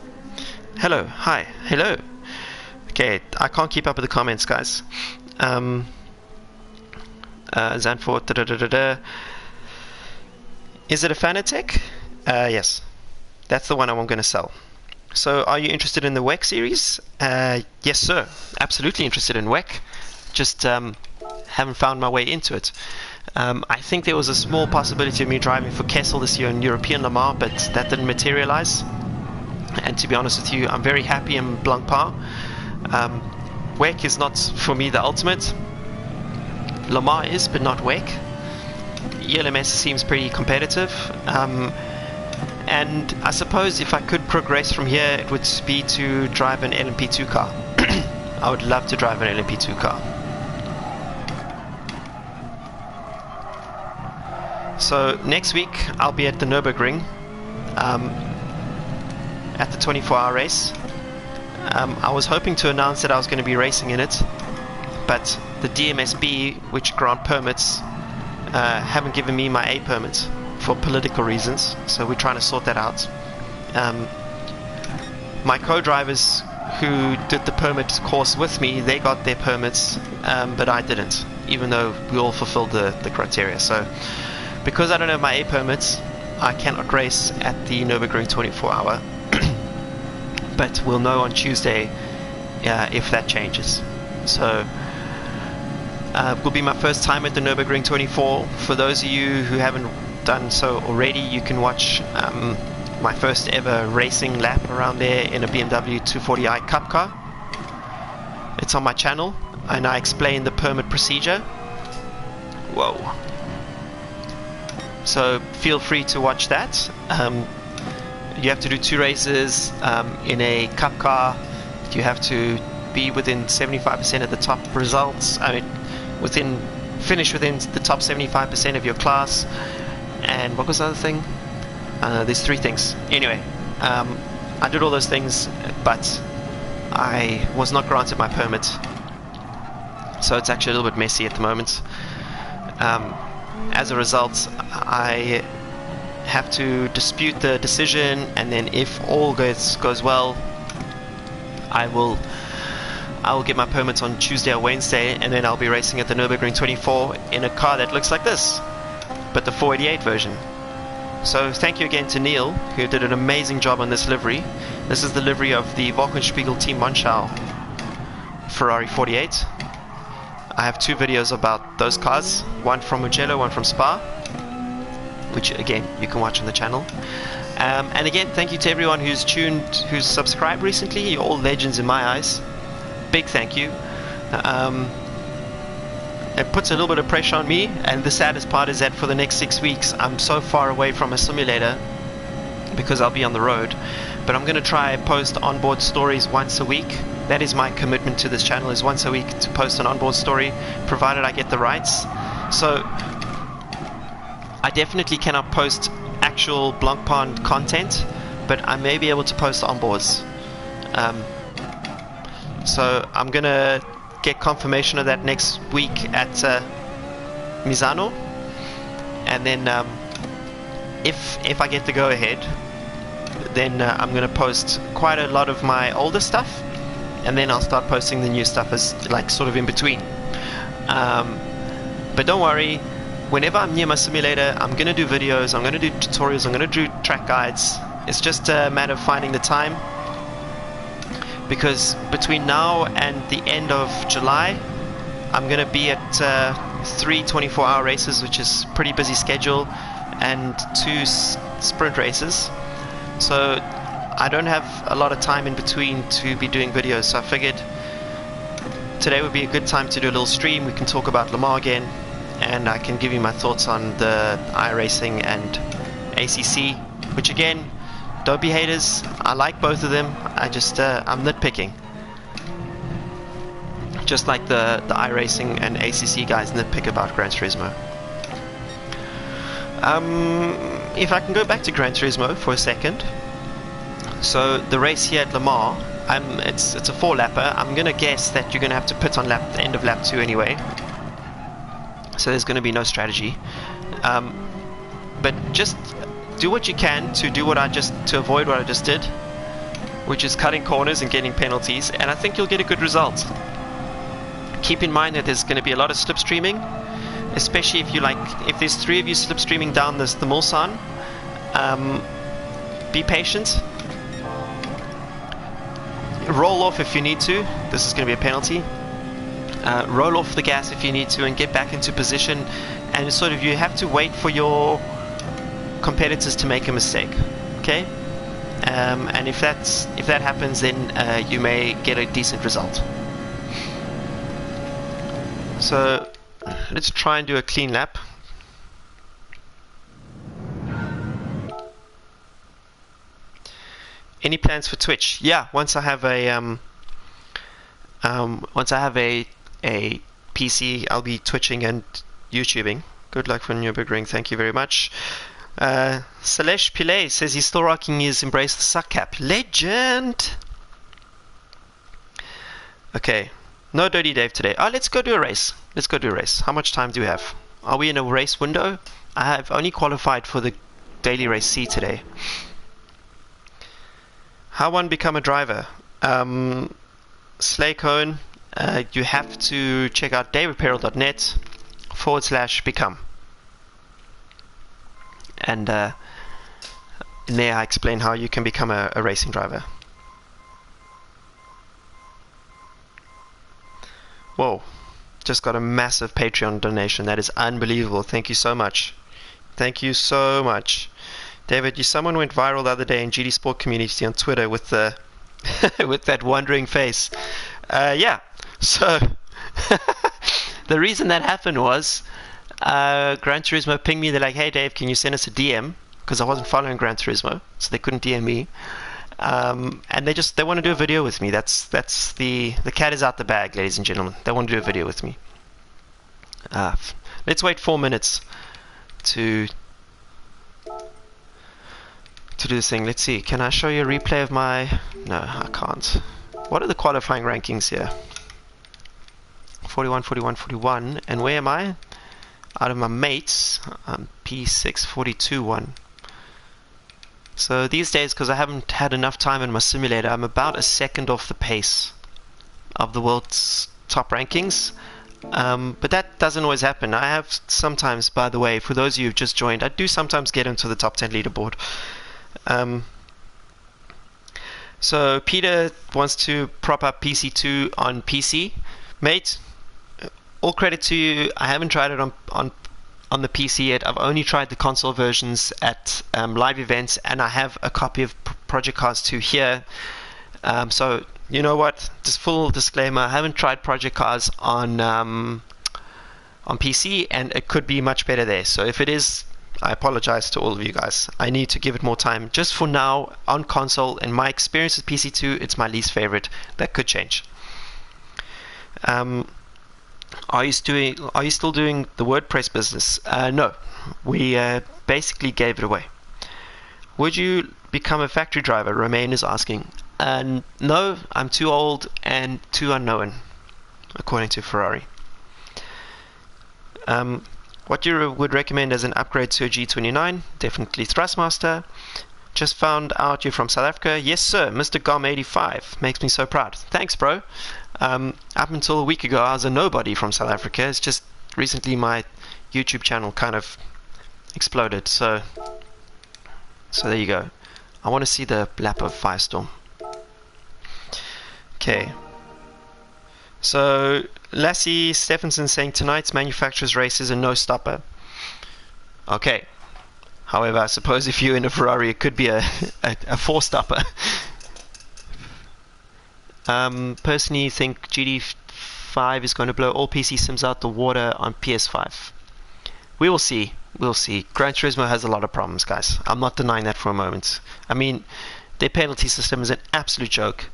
Hello, hi, hello. Okay, I can't keep up with the comments, guys. Zandvoort, Is it a Fanatec? Yes, that's the one I'm going to sell. So are you interested in the WEC series? Yes, sir. Absolutely interested in WEC. Just haven't found my way into it. I think there was a small possibility of me driving for Kessel this year in European Le Mans, but that didn't materialize. And to be honest with you, I'm very happy in Blancpain. WEC is not, for me, the ultimate. Le Mans is, but not WEC. ELMS seems pretty competitive. And I suppose if I could progress from here, it would be to drive an LMP2 car. I would love to drive an LMP2 car. So next week I'll be at the Nürburgring at the 24-hour race. I was hoping to announce that I was going to be racing in it, but the DMSB, which grant permits, haven't given me my A permit for political reasons, so we're trying to sort that out. My co-drivers who did the permit course with me, they got their permits, but I didn't, even though we all fulfilled the criteria. So because I don't have my A permits, I cannot race at the Nürburgring 24-hour. but we'll know on Tuesday if that changes. So it will be my first time at the Nürburgring 24. For those of you who haven't done so already, you can watch my first ever racing lap around there in a BMW 240i Cup car. It's on my channel, and I explain the permit procedure. Whoa. So feel free to watch that. You have to do 2 races in a Cup car. You have to be within 75% of the top results. I mean, finish within the top 75% of your class. And what was the other thing? There's 3 things. Anyway, I did all those things, but I was not granted my permit. So it's actually a little bit messy at the moment. As a result, I have to dispute the decision, and then if all goes well, I will get my permit on Tuesday or Wednesday, and then I'll be racing at the Nürburgring 24 in a car that looks like this, but the 488 version. So thank you again to Neil, who did an amazing job on this livery. This is the livery of the Wolkenspiegel Team Monschau Ferrari 48. I have 2 videos about those cars, one from Mugello, one from Spa, which again you can watch on the channel. And again, thank you to everyone who's subscribed recently. You're all legends in my eyes. Big thank you. It puts a little bit of pressure on me, and the saddest part is that for the next 6 weeks I'm so far away from a simulator because I'll be on the road. But I'm going to try and post onboard stories once a week. That is my commitment to this channel, is once a week to post an onboard story, provided I get the rights. So I definitely cannot post actual Blancpain content, but I may be able to post onboards. So I'm going to get confirmation of that next week at Misano, and then if I get the go ahead, then I'm going to post quite a lot of my older stuff, and then I'll start posting the new stuff as like sort of in between. But don't worry, whenever I'm near my simulator, I'm going to do videos, I'm going to do tutorials, I'm going to do track guides. It's just a matter of finding the time, because between now and the end of July I'm going to be at 3 24-hour races, which is a pretty busy schedule, and 2 sprint races. So I don't have a lot of time in between to be doing videos, so I figured today would be a good time to do a little stream. We can talk about Le Mans again, and I can give you my thoughts on the iRacing and ACC, which again, don't be haters, I like both of them. I just I'm nitpicking, just like the iRacing and ACC guys nitpick about Gran Turismo. If I can go back to Gran Turismo for a second. So the race here at Le Mans, it's a 4-lapper. I'm gonna guess that you're gonna have to pit on the end of lap 2 anyway, so there's gonna be no strategy. But just do what you can to avoid what I just did, which is cutting corners and getting penalties, and I think you'll get a good result. Keep in mind that there's going to be a lot of slipstreaming, especially if there's 3 of you slipstreaming down the Mulsanne. Be patient. Roll off if you need to. This is going to be a penalty. Roll off the gas if you need to and get back into position, and sort of you have to wait for your competitors to make a mistake, okay? And if that happens, then you may get a decent result. So let's try and do a clean lap. Any plans for Twitch? Yeah, once I have a PC, I'll be Twitching and YouTubing. Good luck for Nürburgring. Thank you very much. Salesh Pillay says he's still rocking his Embrace the Suck cap. Legend! Okay, no Dirty Dave today. Oh, let's go do a race. Let's go do a race. How much time do we have? Are we in a race window? I have only qualified for the daily race C today. How one become a driver? Slay Cohen, you have to check out davidperel.net/become. And in there I explain how you can become a racing driver. Whoa, just got a massive Patreon donation. That is unbelievable. Thank you so much. Thank you so much. David, someone went viral the other day in GTSport community on Twitter with the with that wondering face. Yeah, so the reason that happened was Gran Turismo pinged me. They're like, hey Dave, can you send us a DM? Because I wasn't following Gran Turismo, so they couldn't DM me. And they want to do a video with me. That's the cat is out the bag, ladies and gentlemen. They want to do a video with me. Let's wait 4 minutes to do this thing. Let's see. Can I show you a replay of my? No, I can't. What are the qualifying rankings here? 41, 41, 41. And where am I? Out of my mates, I'm P6, 42, 1. So these days, because I haven't had enough time in my simulator, I'm about a second off the pace of the world's top rankings. But that doesn't always happen. I have sometimes, by the way, for those of you who've just joined, I do sometimes get into the top 10 leaderboard. So Peter wants to prop up PC2 on PC. Mate, all credit to you. I haven't tried it on the PC yet. I've only tried the console versions at live events, and I have a copy of Project Cars 2 here. So you know what? Just full disclaimer: I haven't tried Project Cars on PC, and it could be much better there. So if it is, I apologize to all of you guys. I need to give it more time. Just for now, on console, in my experience with PC2, it's my least favorite. That could change. Are you still doing the WordPress business? No, we basically gave it away. Would you become a factory driver? Romain is asking. No, I'm too old and too unknown, according to Ferrari. What you would recommend as an upgrade to a G29? Definitely Thrustmaster. Just found out you're from South Africa. Yes, sir. Mr. Gom85 makes me so proud. Thanks, bro. Up until a week ago, I was a nobody from South Africa. It's just recently my YouTube channel kind of exploded. So there you go. I want to see the lap of Firestorm. Okay. So Lassie Stephenson saying tonight's manufacturer's race is a no-stopper. Okay. However, I suppose if you're in a Ferrari, it could be a four-stopper. Personally think GT5 is going to blow all PC sims out the water on PS5. We will see. We'll see. Gran Turismo has a lot of problems, guys. I'm not denying that for a moment. I mean, their penalty system is an absolute joke.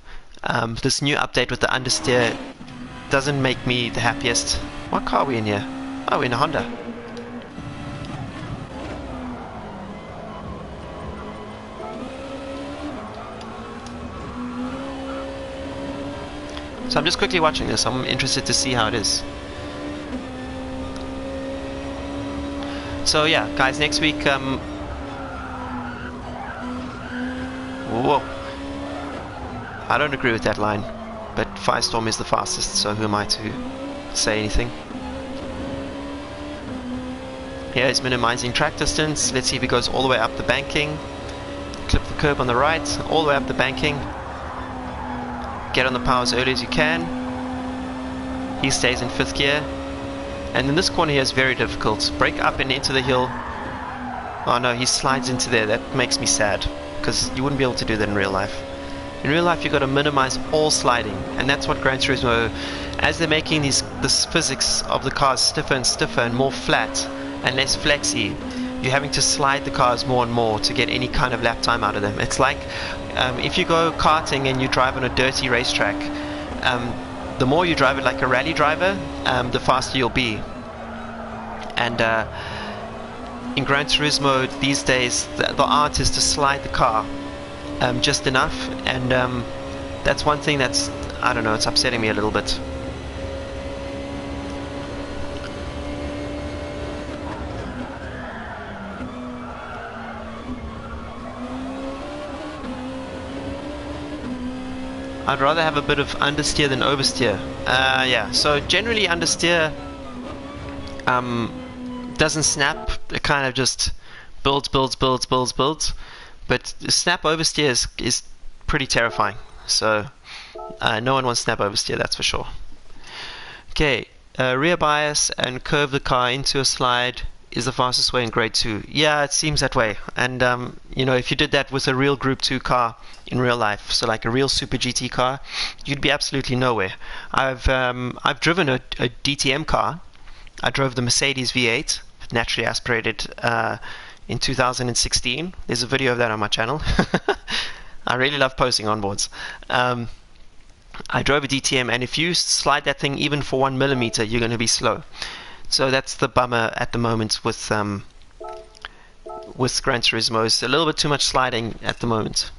This new update with the understeer doesn't make me the happiest. What car are we in here? Oh, we're in a Honda. So I'm just quickly watching this. I'm interested to see how it is. So yeah, guys, next week, whoa. I don't agree with that line, but Firestorm is the fastest, so who am I to say anything? Here is minimizing track distance. Let's see if he goes all the way up the banking. Clip the curb on the right, all the way up the banking. Get on the power as early as you can. He stays in 5th gear. And in this corner here is very difficult. Brake up and into the hill. Oh no, he slides into there. That makes me sad, because you wouldn't be able to do that in real life. In real life, you've got to minimize all sliding, and that's what Gran Turismo, as they're making this physics of the cars stiffer and stiffer and more flat and less flexy, you're having to slide the cars more and more to get any kind of lap time out of them. It's like if you go karting and you drive on a dirty racetrack, the more you drive it like a rally driver, the faster you'll be. And in Gran Turismo these days, the art is to slide the car just enough, and that's one thing that's, I don't know, it's upsetting me a little bit. I'd rather have a bit of understeer than oversteer. Yeah, so generally understeer doesn't snap. It kind of just builds. But snap oversteer is pretty terrifying. So no one wants snap oversteer, that's for sure. Okay, rear bias and curve the car into a slide is the fastest way in grade 2. Yeah, it seems that way. And you know, if you did that with a real group 2 car in real life, so like a real super GT car, you'd be absolutely nowhere. I've driven a DTM car. I drove the Mercedes V8, naturally aspirated, in 2016. There's a video of that on my channel. I really love posting onboards. I drove a DTM, and if you slide that thing even for 1 millimeter, you're going to be slow. So that's the bummer at the moment with Gran Turismo. It's a little bit too much sliding at the moment.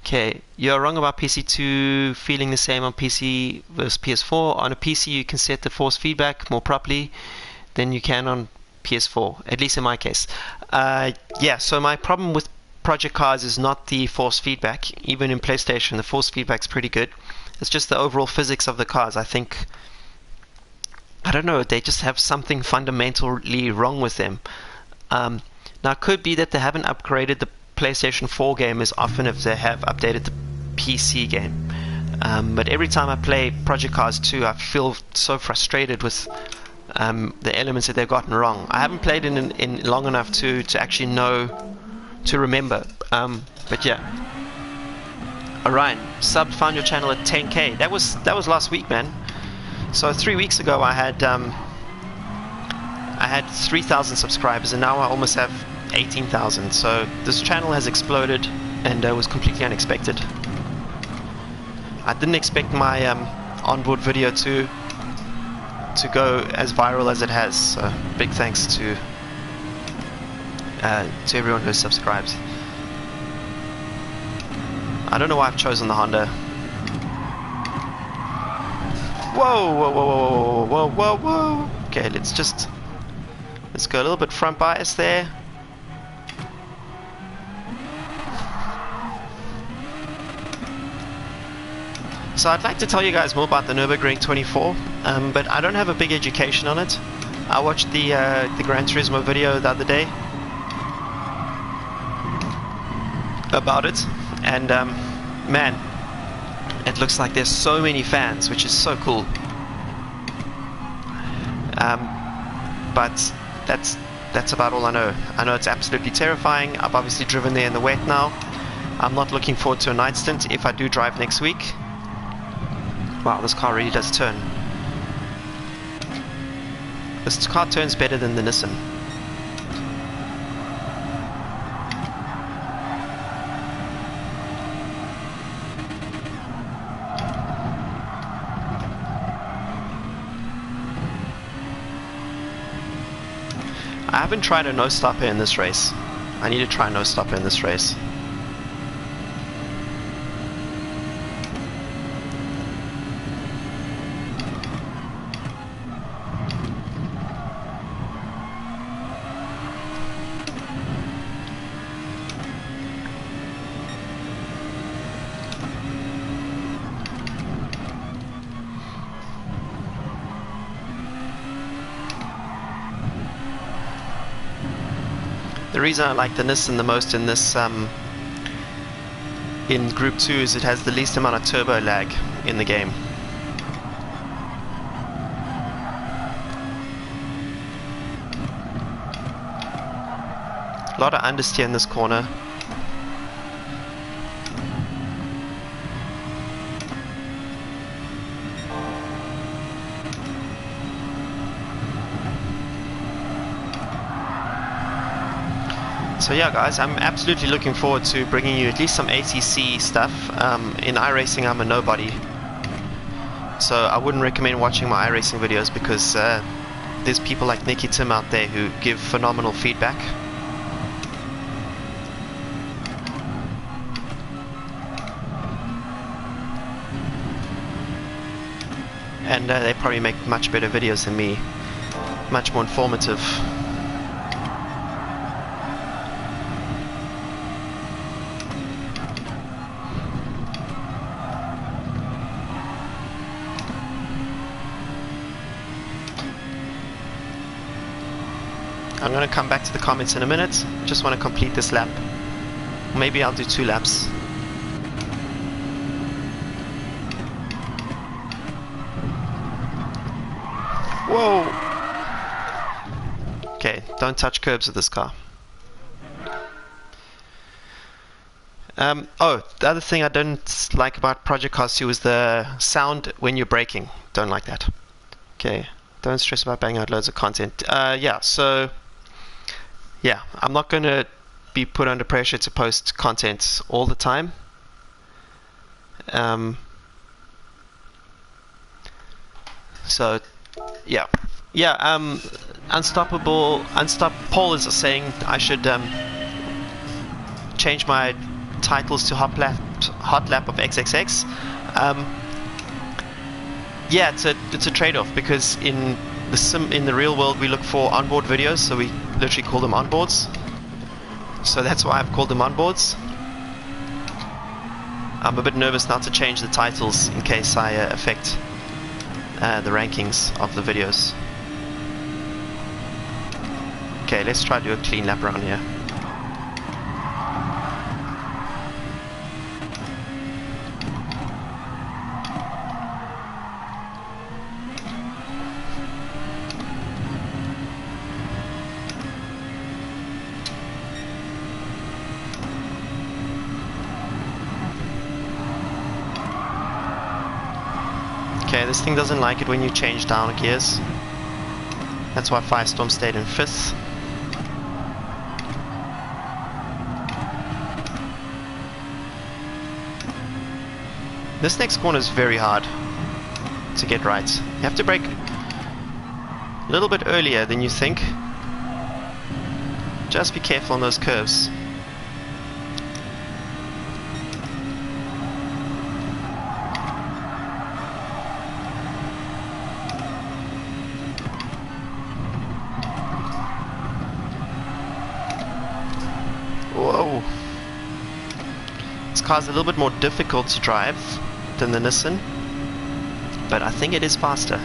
Okay, you're wrong about PC2 feeling the same on PC versus PS4. On a PC, you can set the force feedback more properly than you can on PS4, at least in my case. Yeah, so my problem with Project Cars is not the force feedback. Even in PlayStation, the force feedback's pretty good. It's just the overall physics of the cars. I think, I don't know, they just have something fundamentally wrong with them. Now, it could be that they haven't upgraded the PlayStation 4 game as often as they have updated the PC game. But every time I play Project Cars 2, I feel so frustrated with the elements that they've gotten wrong. I haven't played it in long enough to actually know, to remember. But yeah. Orion, found your channel at 10k. That was last week, man. So 3 weeks ago I had 3,000 subscribers, and now I almost have 18,000. So this channel has exploded, and was completely unexpected. I didn't expect my onboard video to go as viral as it has. So big thanks to everyone who subscribes. I don't know why I've chosen the Honda. Whoa, whoa, whoa, whoa, whoa, whoa, whoa. Okay, let's go a little bit front bias there. So I'd like to tell you guys more about the Nürburgring 24, but I don't have a big education on it. I watched the Gran Turismo video the other day about it, and man, it looks like there's so many fans, which is so cool. But that's about all I know. I know it's absolutely terrifying. I've obviously driven there in the wet now. I'm not looking forward to a night stint if I do drive next week. Wow, this car really does turn. This car turns better than the Nissan. I haven't tried a no-stopper in this race. I need to try a no-stopper in this race. The reason I like the Nissan the most in this in Group 2 is it has the least amount of turbo lag in the game. A lot of understeer in this corner. So yeah guys, I'm absolutely looking forward to bringing you at least some ACC stuff. In iRacing I'm a nobody, so I wouldn't recommend watching my iRacing videos because there's people like Nicky Tim out there who give phenomenal feedback. And they probably make much better videos than me, much more informative. I'm going to come back to the comments in a minute. Just want to complete this lap. Maybe I'll do 2 laps. Whoa! Okay, don't touch curbs with this car. Oh, the other thing I don't like about Project Cars 2 is the sound when you're braking. Don't like that. Okay, don't stress about banging out loads of content. Yeah, so yeah, I'm not going to be put under pressure to post content all the time. So yeah, Unstoppable Paul is saying I should change my titles to Hot Lap of XXX. Yeah, it's a trade-off, because in the real world we look for onboard videos, so we literally call them onboards. So that's why I've called them onboards. I'm a bit nervous now to change the titles in case I affect the rankings of the videos. Okay, let's try to do a clean lap around here. Okay, this thing doesn't like it when you change down gears. That's why Firestorm stayed in 5th. This next corner is very hard to get right. You have to brake a little bit earlier than you think. Just be careful on those curves. Whoa. This car's a little bit more difficult to drive than the Nissan, but I think it is faster.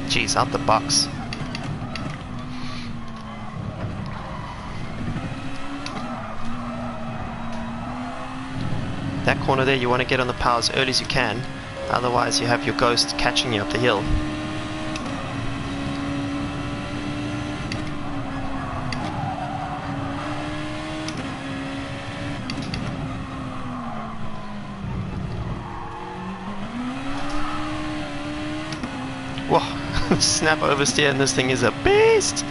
Jeez, out the box. That corner there, you want to get on the power as early as you can, otherwise you have your ghost catching you up the hill. Whoa, snap oversteer, and this thing is a beast!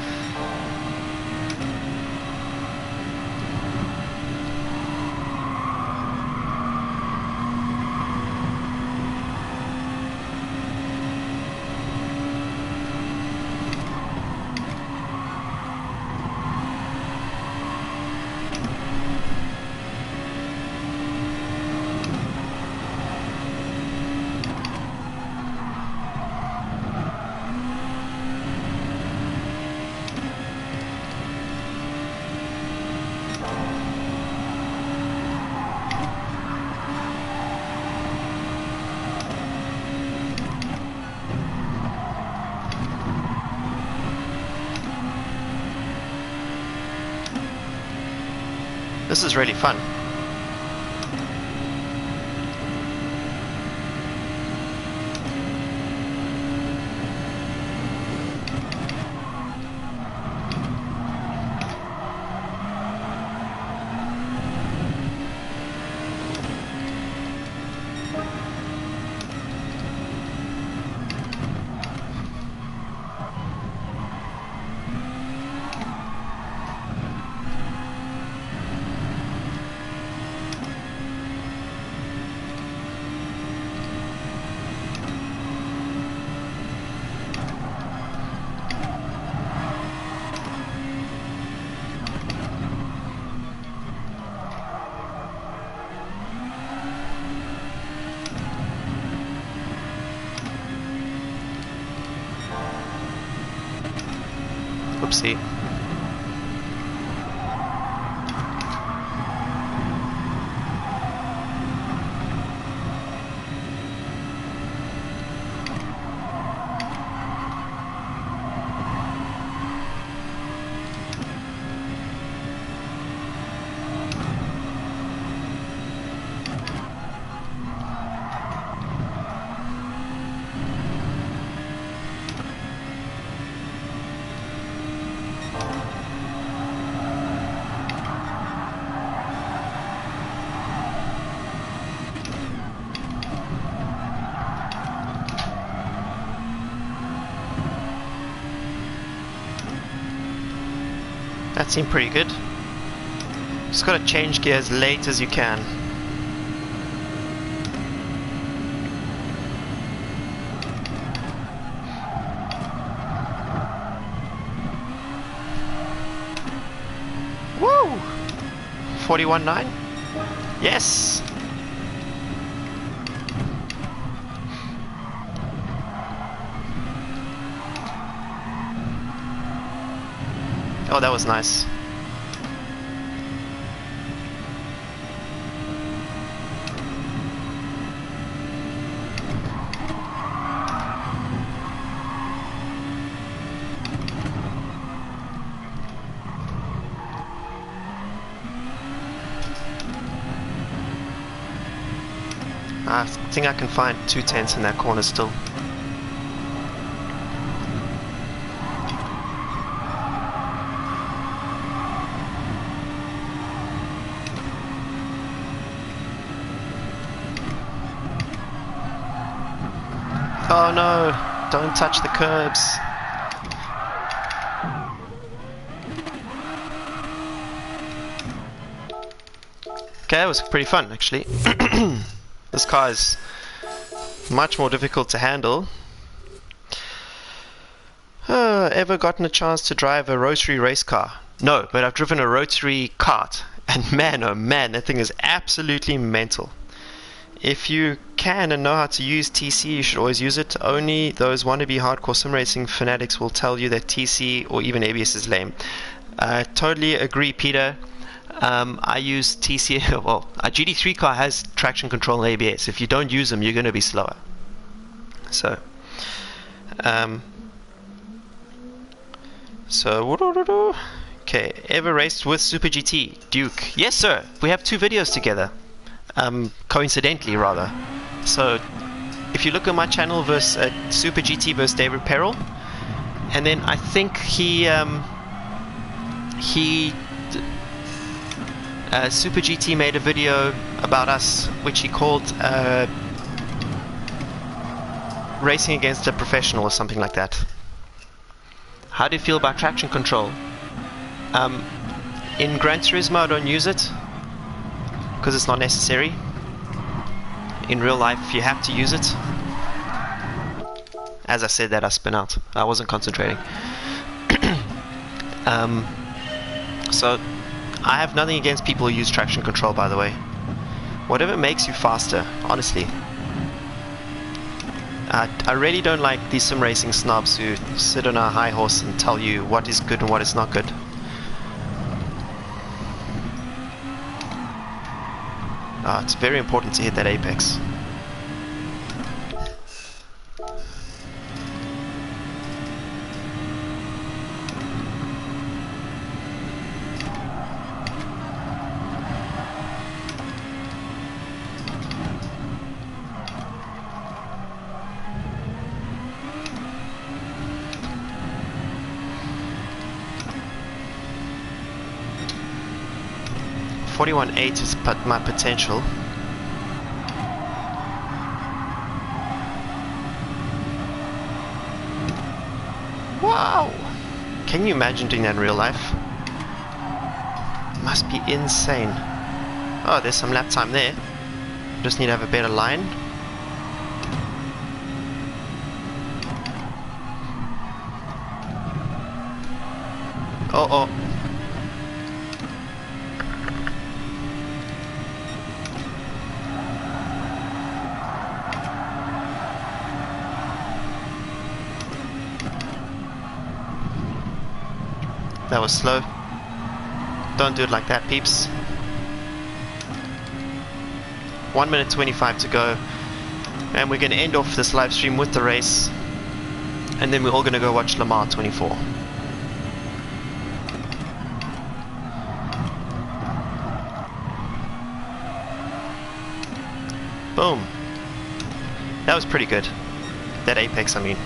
This is really fun. Oopsie. That seemed pretty good. Just gotta change gear as late as you can. Woo! 41.9? Yes! Oh, that was nice. I think I can find 2/10 in that corner still. Oh no, don't touch the curbs. Okay, that was pretty fun actually. This car is much more difficult to handle. Ever gotten a chance to drive a rotary race car? No, but I've driven a rotary kart, and man oh man, that thing is absolutely mental. If you can and know how to use TC, you should always use it. Only those wannabe hardcore sim racing fanatics will tell you that TC or even ABS is lame. Totally agree, Peter. I use TC. Well, a GT3 car has traction control and ABS. If you don't use them, you're going to be slower. So, okay. Ever raced with Super GT Duke? Yes, sir. We have 2 videos together. Coincidentally, rather. So, if you look at my channel versus Super GT versus David Perel, and then I think Super GT made a video about us, which he called racing against a professional or something like that. How do you feel about traction control? In Gran Turismo, I don't use it because it's not necessary. In real life, you have to use it. As I said that, I spin out. I wasn't concentrating. So, I have nothing against people who use traction control, by the way. Whatever makes you faster, honestly. I really don't like these sim racing snobs who sit on a high horse and tell you what is good and what is not good. It's very important to hit that apex. .8 is my potential. Wow! Can you imagine doing that in real life? Must be insane. Oh, there's some lap time there. Just need to have a better line. Oh. That was slow. Don't do it like that, peeps. 1 minute 25 to go. And we're going to end off this live stream with the race. And then we're all going to go watch Le Mans 24. Boom. That was pretty good. That apex, I mean.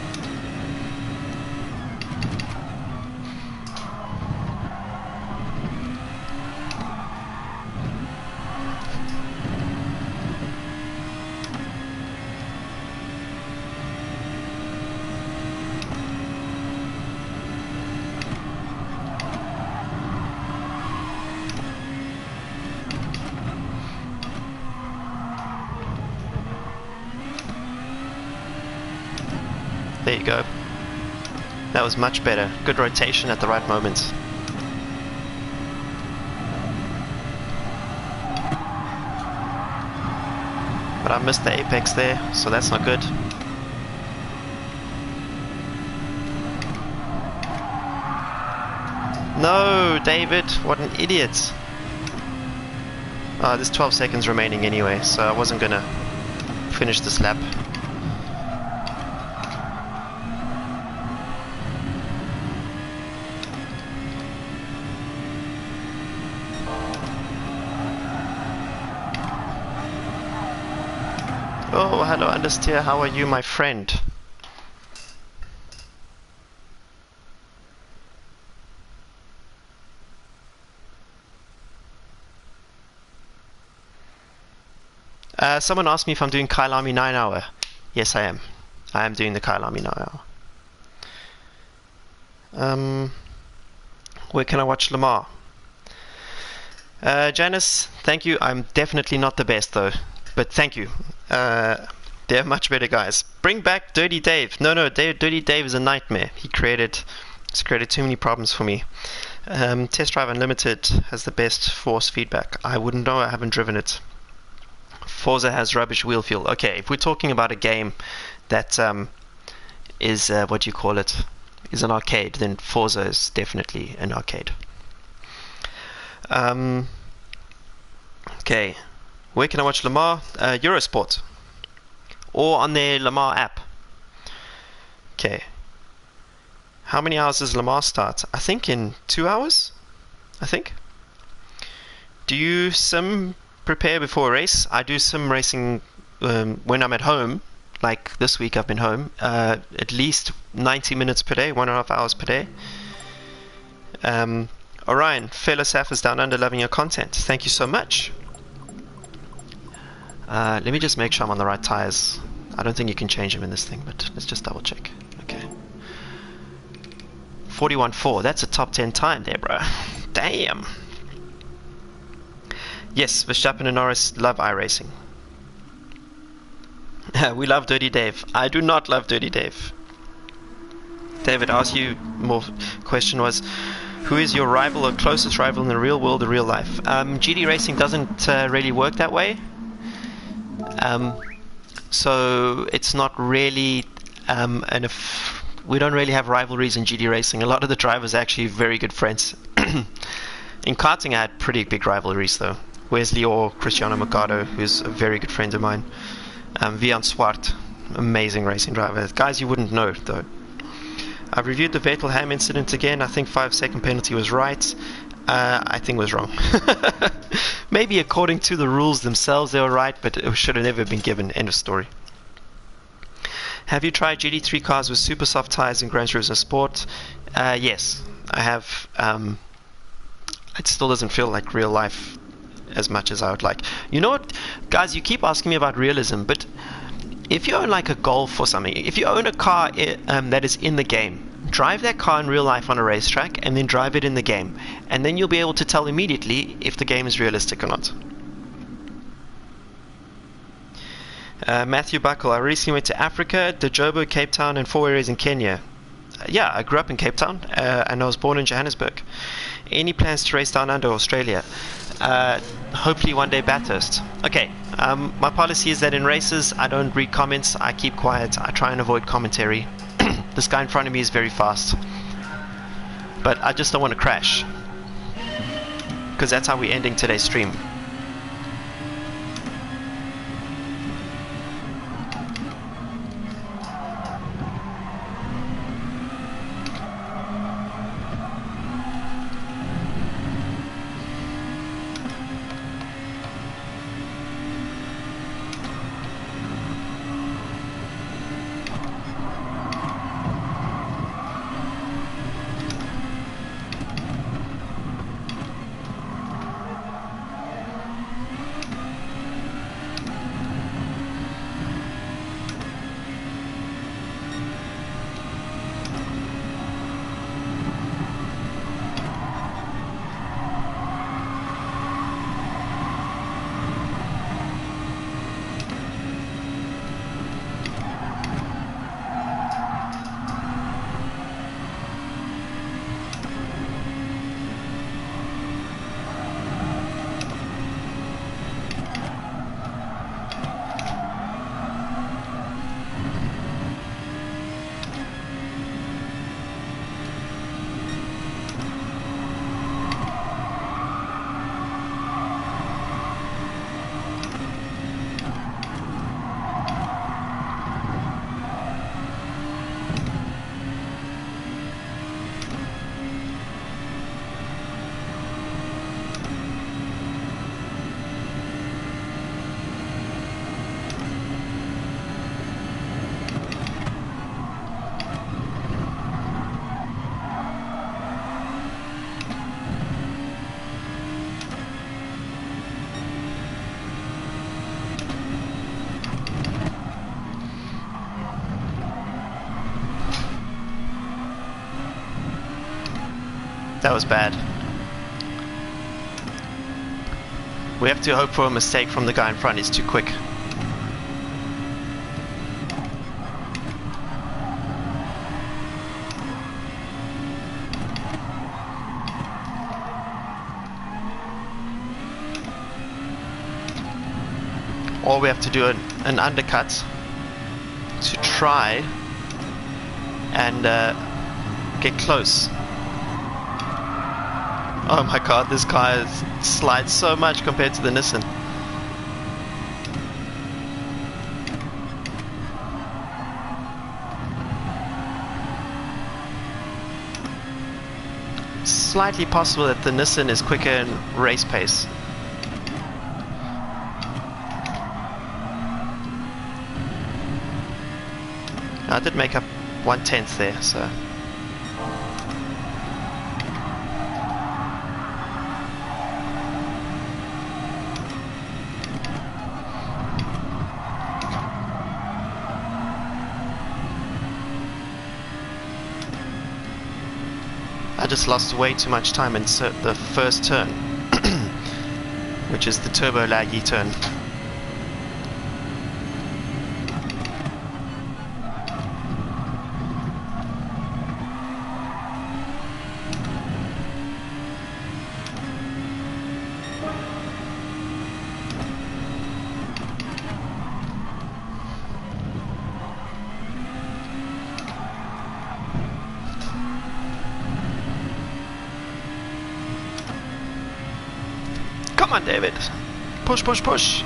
you go. That was much better. Good rotation at the right moment. But I missed the apex there, so that's not good. No, David, what an idiot. There's 12 seconds remaining anyway, so I wasn't gonna finish this lap. Oh, hello Understeer, how are you, my friend? Someone asked me if I'm doing Kyle Army 9 hour. Yes, I am. I am doing the Kyle Army 9 hour. Where can I watch Lamar? Janice, thank you. I'm definitely not the best though, but thank you. They're much better guys. Bring back Dirty Dave. No, Dirty Dave is a nightmare. He's created too many problems for me. Test Drive Unlimited has the best force feedback. I wouldn't know. I haven't driven it. Forza has rubbish wheel feel. Okay, if we're talking about a game that is what do you call it? Is an arcade, then Forza is definitely an arcade. Okay, where can I watch Lamar? Eurosport, or on their Lamar app. Okay. How many hours does Lamar start? I think in 2 hours. I think. Do you sim prepare before a race? I do sim racing when I'm at home. Like this week I've been home. At least 90 minutes per day, 1.5 hours per day. Orion, fellow Sappers down under, loving your content. Thank you so much. Let me just make sure I'm on the right tires. I don't think you can change them in this thing, but let's just double check. Okay. 41.4, that's a top 10 time there, bro. Damn. Yes, Verstappen and Norris love iRacing. We love Dirty Dave. I do not love Dirty Dave. David asked you, more question was, who is your rival or closest rival in the real world or real life? GT Racing doesn't really work that way. So it's not really, we don't really have rivalries in GT Racing. A lot of the drivers are actually very good friends. In karting I had pretty big rivalries though. Wesley or Cristiano Mercado, who's a very good friend of mine. Vian Swart, amazing racing driver. Guys you wouldn't know though. I've reviewed the Vettel Ham incident again. I think 5-second penalty was right. I think was wrong. Maybe according to the rules themselves they were right, but it should have never been given. End of story. Have you tried GT3 cars with super soft tires in Gran Turismo Sport? Yes, I have. It still doesn't feel like real life as much as I would like. You know what, guys, you keep asking me about realism, but if you own like a Golf or something, if you own a car that is in the game, drive that car in real life on a racetrack and then drive it in the game, and then you'll be able to tell immediately if the game is realistic or not. Matthew Buckle, I recently went to Africa, Djobo, Cape Town, and 4 areas in Kenya. Yeah, I grew up in Cape Town, and I was born in Johannesburg. Any plans to race down under Australia? Hopefully one day Bathurst. Okay, my policy is that in races I don't read comments, I keep quiet, I try and avoid commentary. This guy in front of me is very fast, but I just don't want to crash, because that's how we're ending today's stream. That was bad. We have to hope for a mistake from the guy in front. He's too quick. Or we have to do an undercut to try and get close. Oh my god, this car slides so much compared to the Nissan. Slightly possible that the Nissan is quicker in race pace. I did make up 1/10 there, so. I just lost way too much time in the first turn, which is the turbo laggy turn. Come on, David. Push, push, push.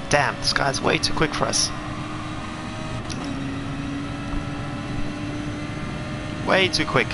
Damn, this guy's way too quick for us. Way too quick.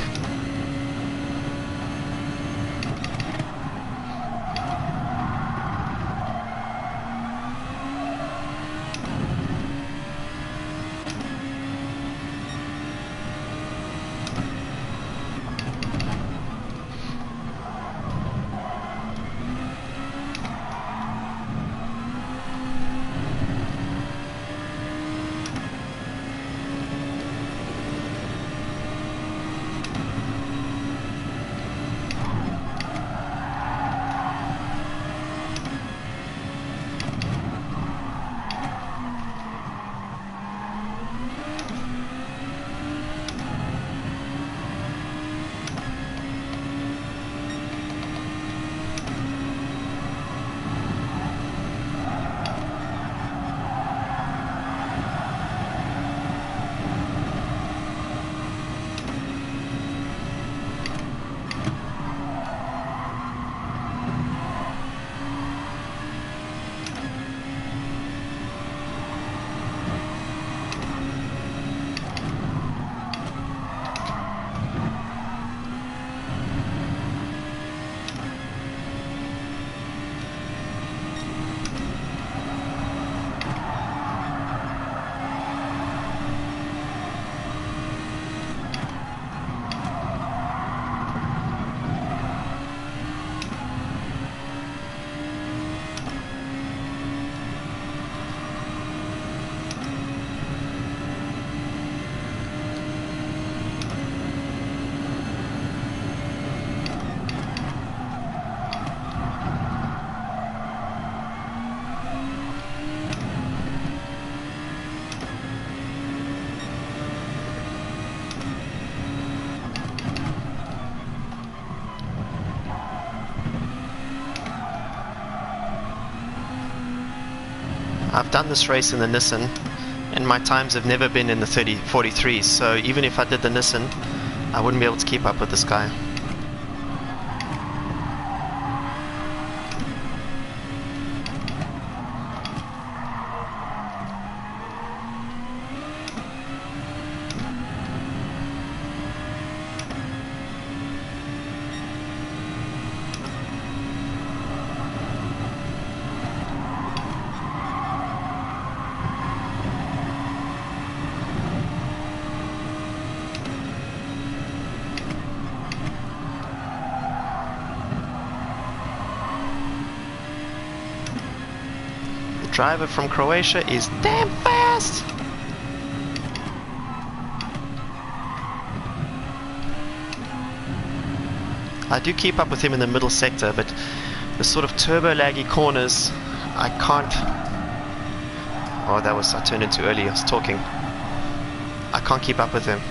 I've done this race in the Nissan, and my times have never been in the 43s, so even if I did the Nissan, I wouldn't be able to keep up with this guy. Driver from Croatia is damn fast! I do keep up with him in the middle sector, but the sort of turbo laggy corners, I can't... Oh, that was... I turned in too early, I was talking. I can't keep up with him.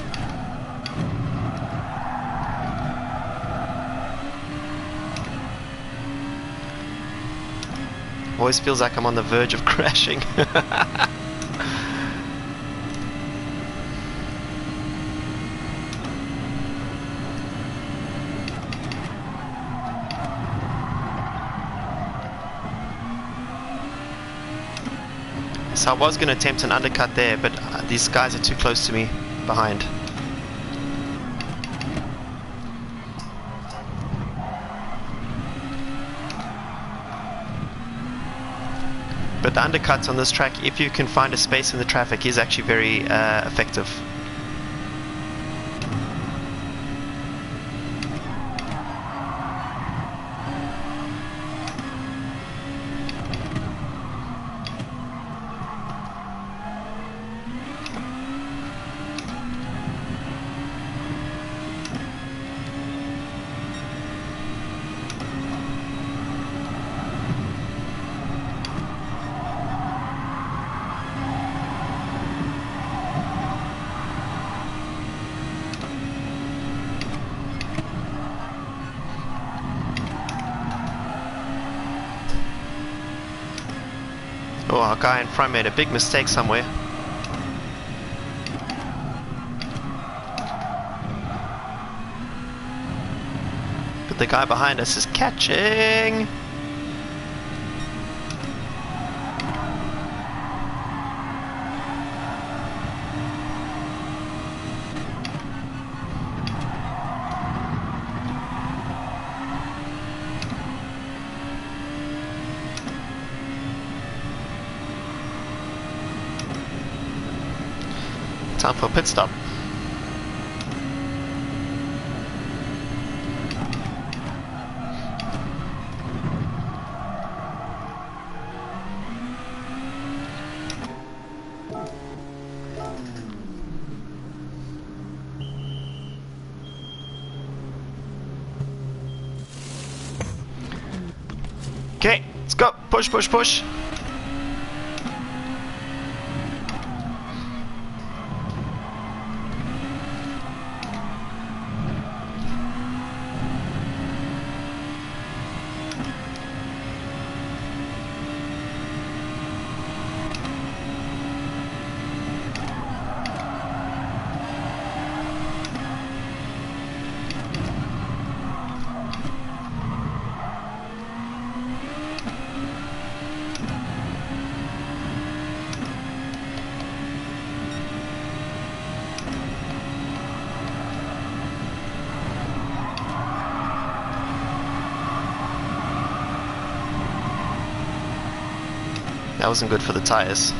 Always feels like I'm on the verge of crashing. So I was going to attempt an undercut there, but these guys are too close to me behind. But the undercuts on this track, if you can find a space in the traffic, is actually very effective. Oh, our guy in front made a big mistake somewhere. But the guy behind us is catching. Time for a pit stop. Okay, let's go. Push, push, push. That wasn't good for the tires.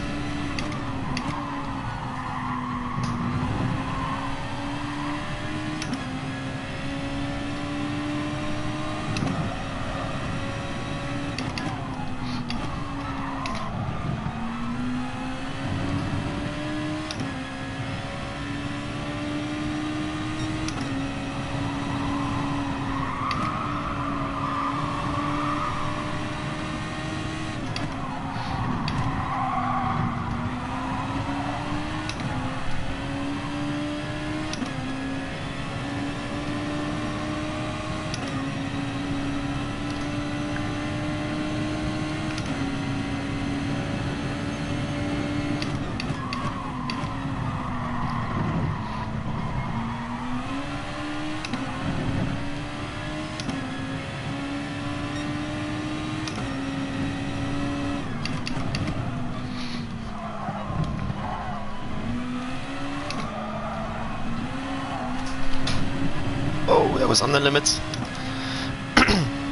It was on the limits.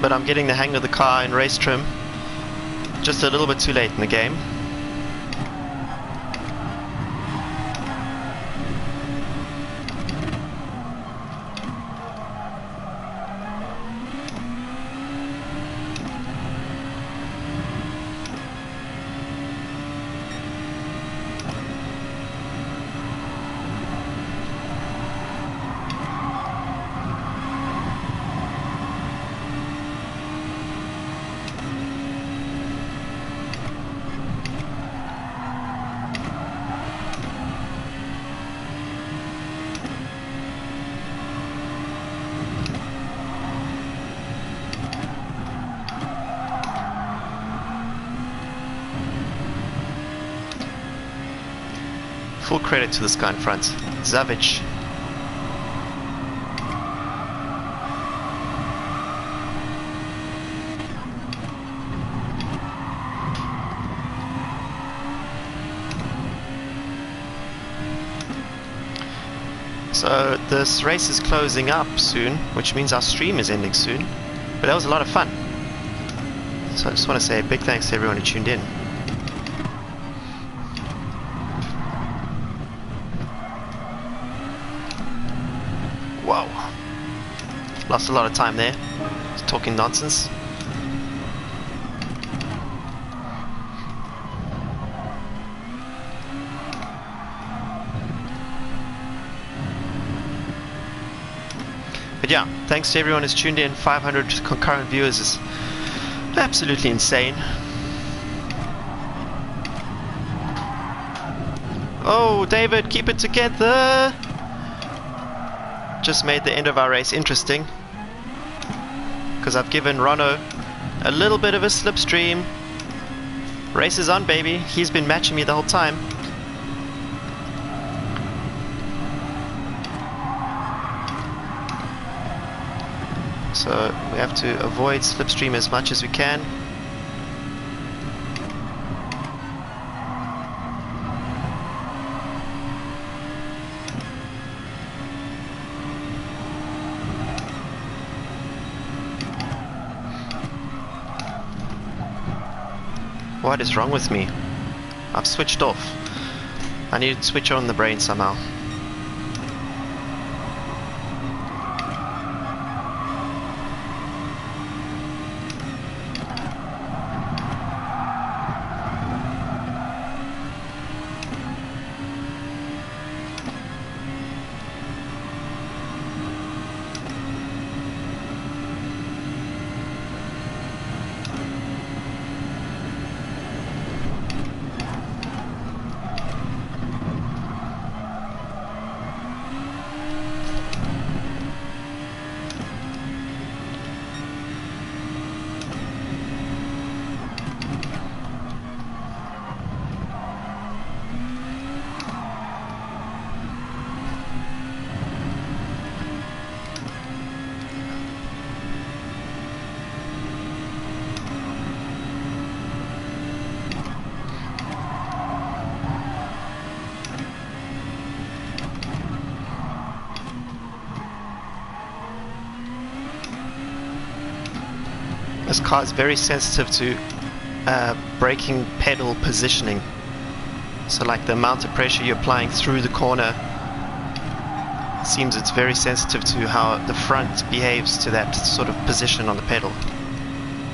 But I'm getting the hang of the car in race trim. Just a little bit too late in the game. Full credit to this guy in front, Zavic. So this race is closing up soon, which means our stream is ending soon. But that was a lot of fun. So I just want to say a big thanks to everyone who tuned in. Whoa. Lost a lot of time there. Just talking nonsense. But yeah, thanks to everyone who's tuned in. 500 concurrent viewers is absolutely insane. Oh, David, keep it together! Just made the end of our race interesting, because I've given Rono a little bit of a slipstream. Race is on, baby. He's been matching me the whole time. So we have to avoid slipstream as much as we can. What is wrong with me? I've switched off. I need to switch on the brain somehow. This car is very sensitive to braking pedal positioning. So like the amount of pressure you're applying through the corner, it seems it's very sensitive to how the front behaves to that sort of position on the pedal.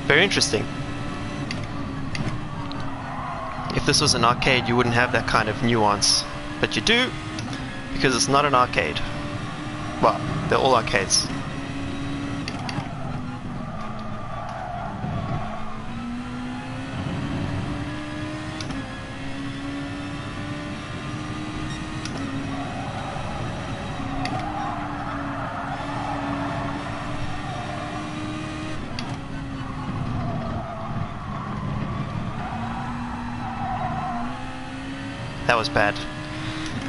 Very interesting. If this was an arcade, you wouldn't have that kind of nuance, but you do, because it's not an arcade. Well, they're all arcades. That was bad.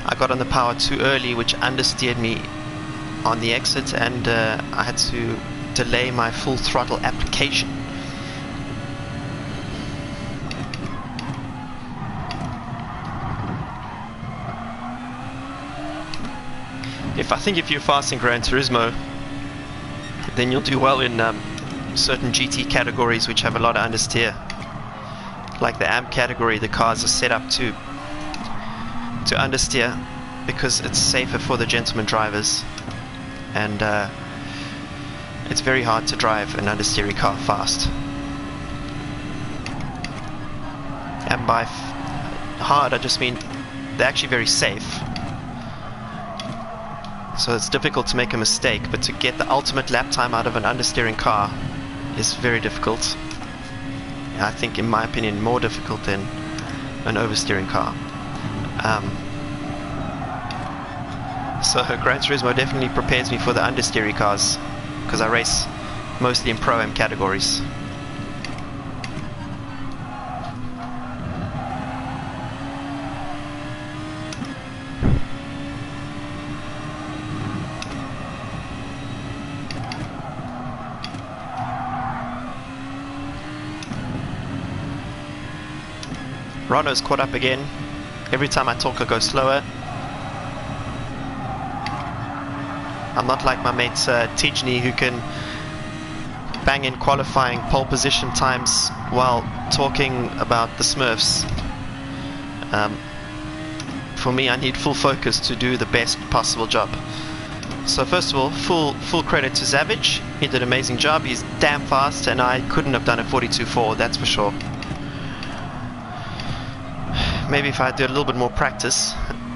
I got on the power too early, which understeered me on the exit, and I had to delay my full throttle application. I think if you're fast in Gran Turismo, then you'll do well in certain GT categories which have a lot of understeer. Like the AM category, the cars are set up to understeer because it's safer for the gentleman drivers, and it's very hard to drive an understeering car fast. And by hard, I just mean they're actually very safe. So it's difficult to make a mistake, but to get the ultimate lap time out of an understeering car is very difficult. I think, in my opinion, more difficult than an oversteering car. So Gran Turismo definitely prepares me for the understeering cars, because I race mostly in Pro-Am categories. Ronno's caught up again. Every time I talk I go slower. I'm not like my mate Tijni, who can bang in qualifying pole position times while talking about the Smurfs. For me, I need full focus to do the best possible job. So first of all, full credit to Savage. He did an amazing job. He's damn fast, and I couldn't have done a 42.4, that's for sure. Maybe if I do a little bit more practice,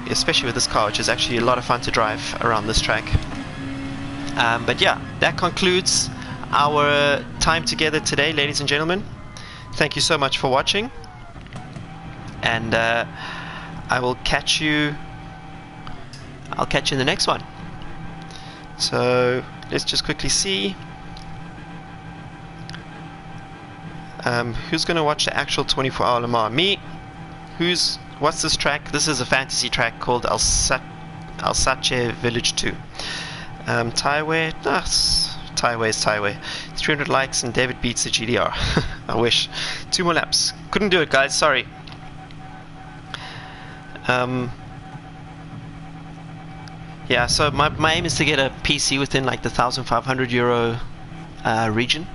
especially with this car, which is actually a lot of fun to drive around this track. But yeah, that concludes our time together today, ladies and gentlemen. Thank you so much for watching, and I will catch you. I'll catch you in the next one. So let's just quickly see who's going to watch the actual 24-hour Le Mans. Me. What's this track? This is a fantasy track called Alsace Village 2. Taiway, Taiway is Taiway. 300 likes and David beats the GDR. I wish. 2 more laps. Couldn't do it, guys. Sorry. Yeah. So my aim is to get a PC within like the €1,500 region.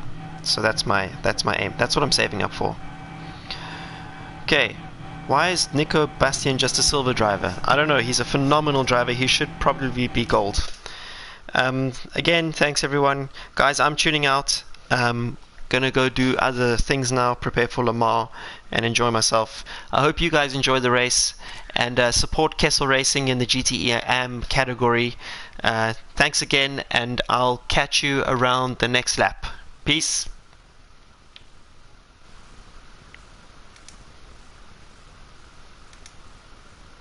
So that's my aim. That's what I'm saving up for. Okay. Why is Nico Bastian just a silver driver? I don't know. He's a phenomenal driver. He should probably be gold. Again, thanks everyone. Guys, I'm tuning out. Gonna go do other things now, prepare for Le Mans, and enjoy myself. I hope you guys enjoy the race, and support Kessel Racing in the GTE-AM category. Thanks again, and I'll catch you around the next lap. Peace.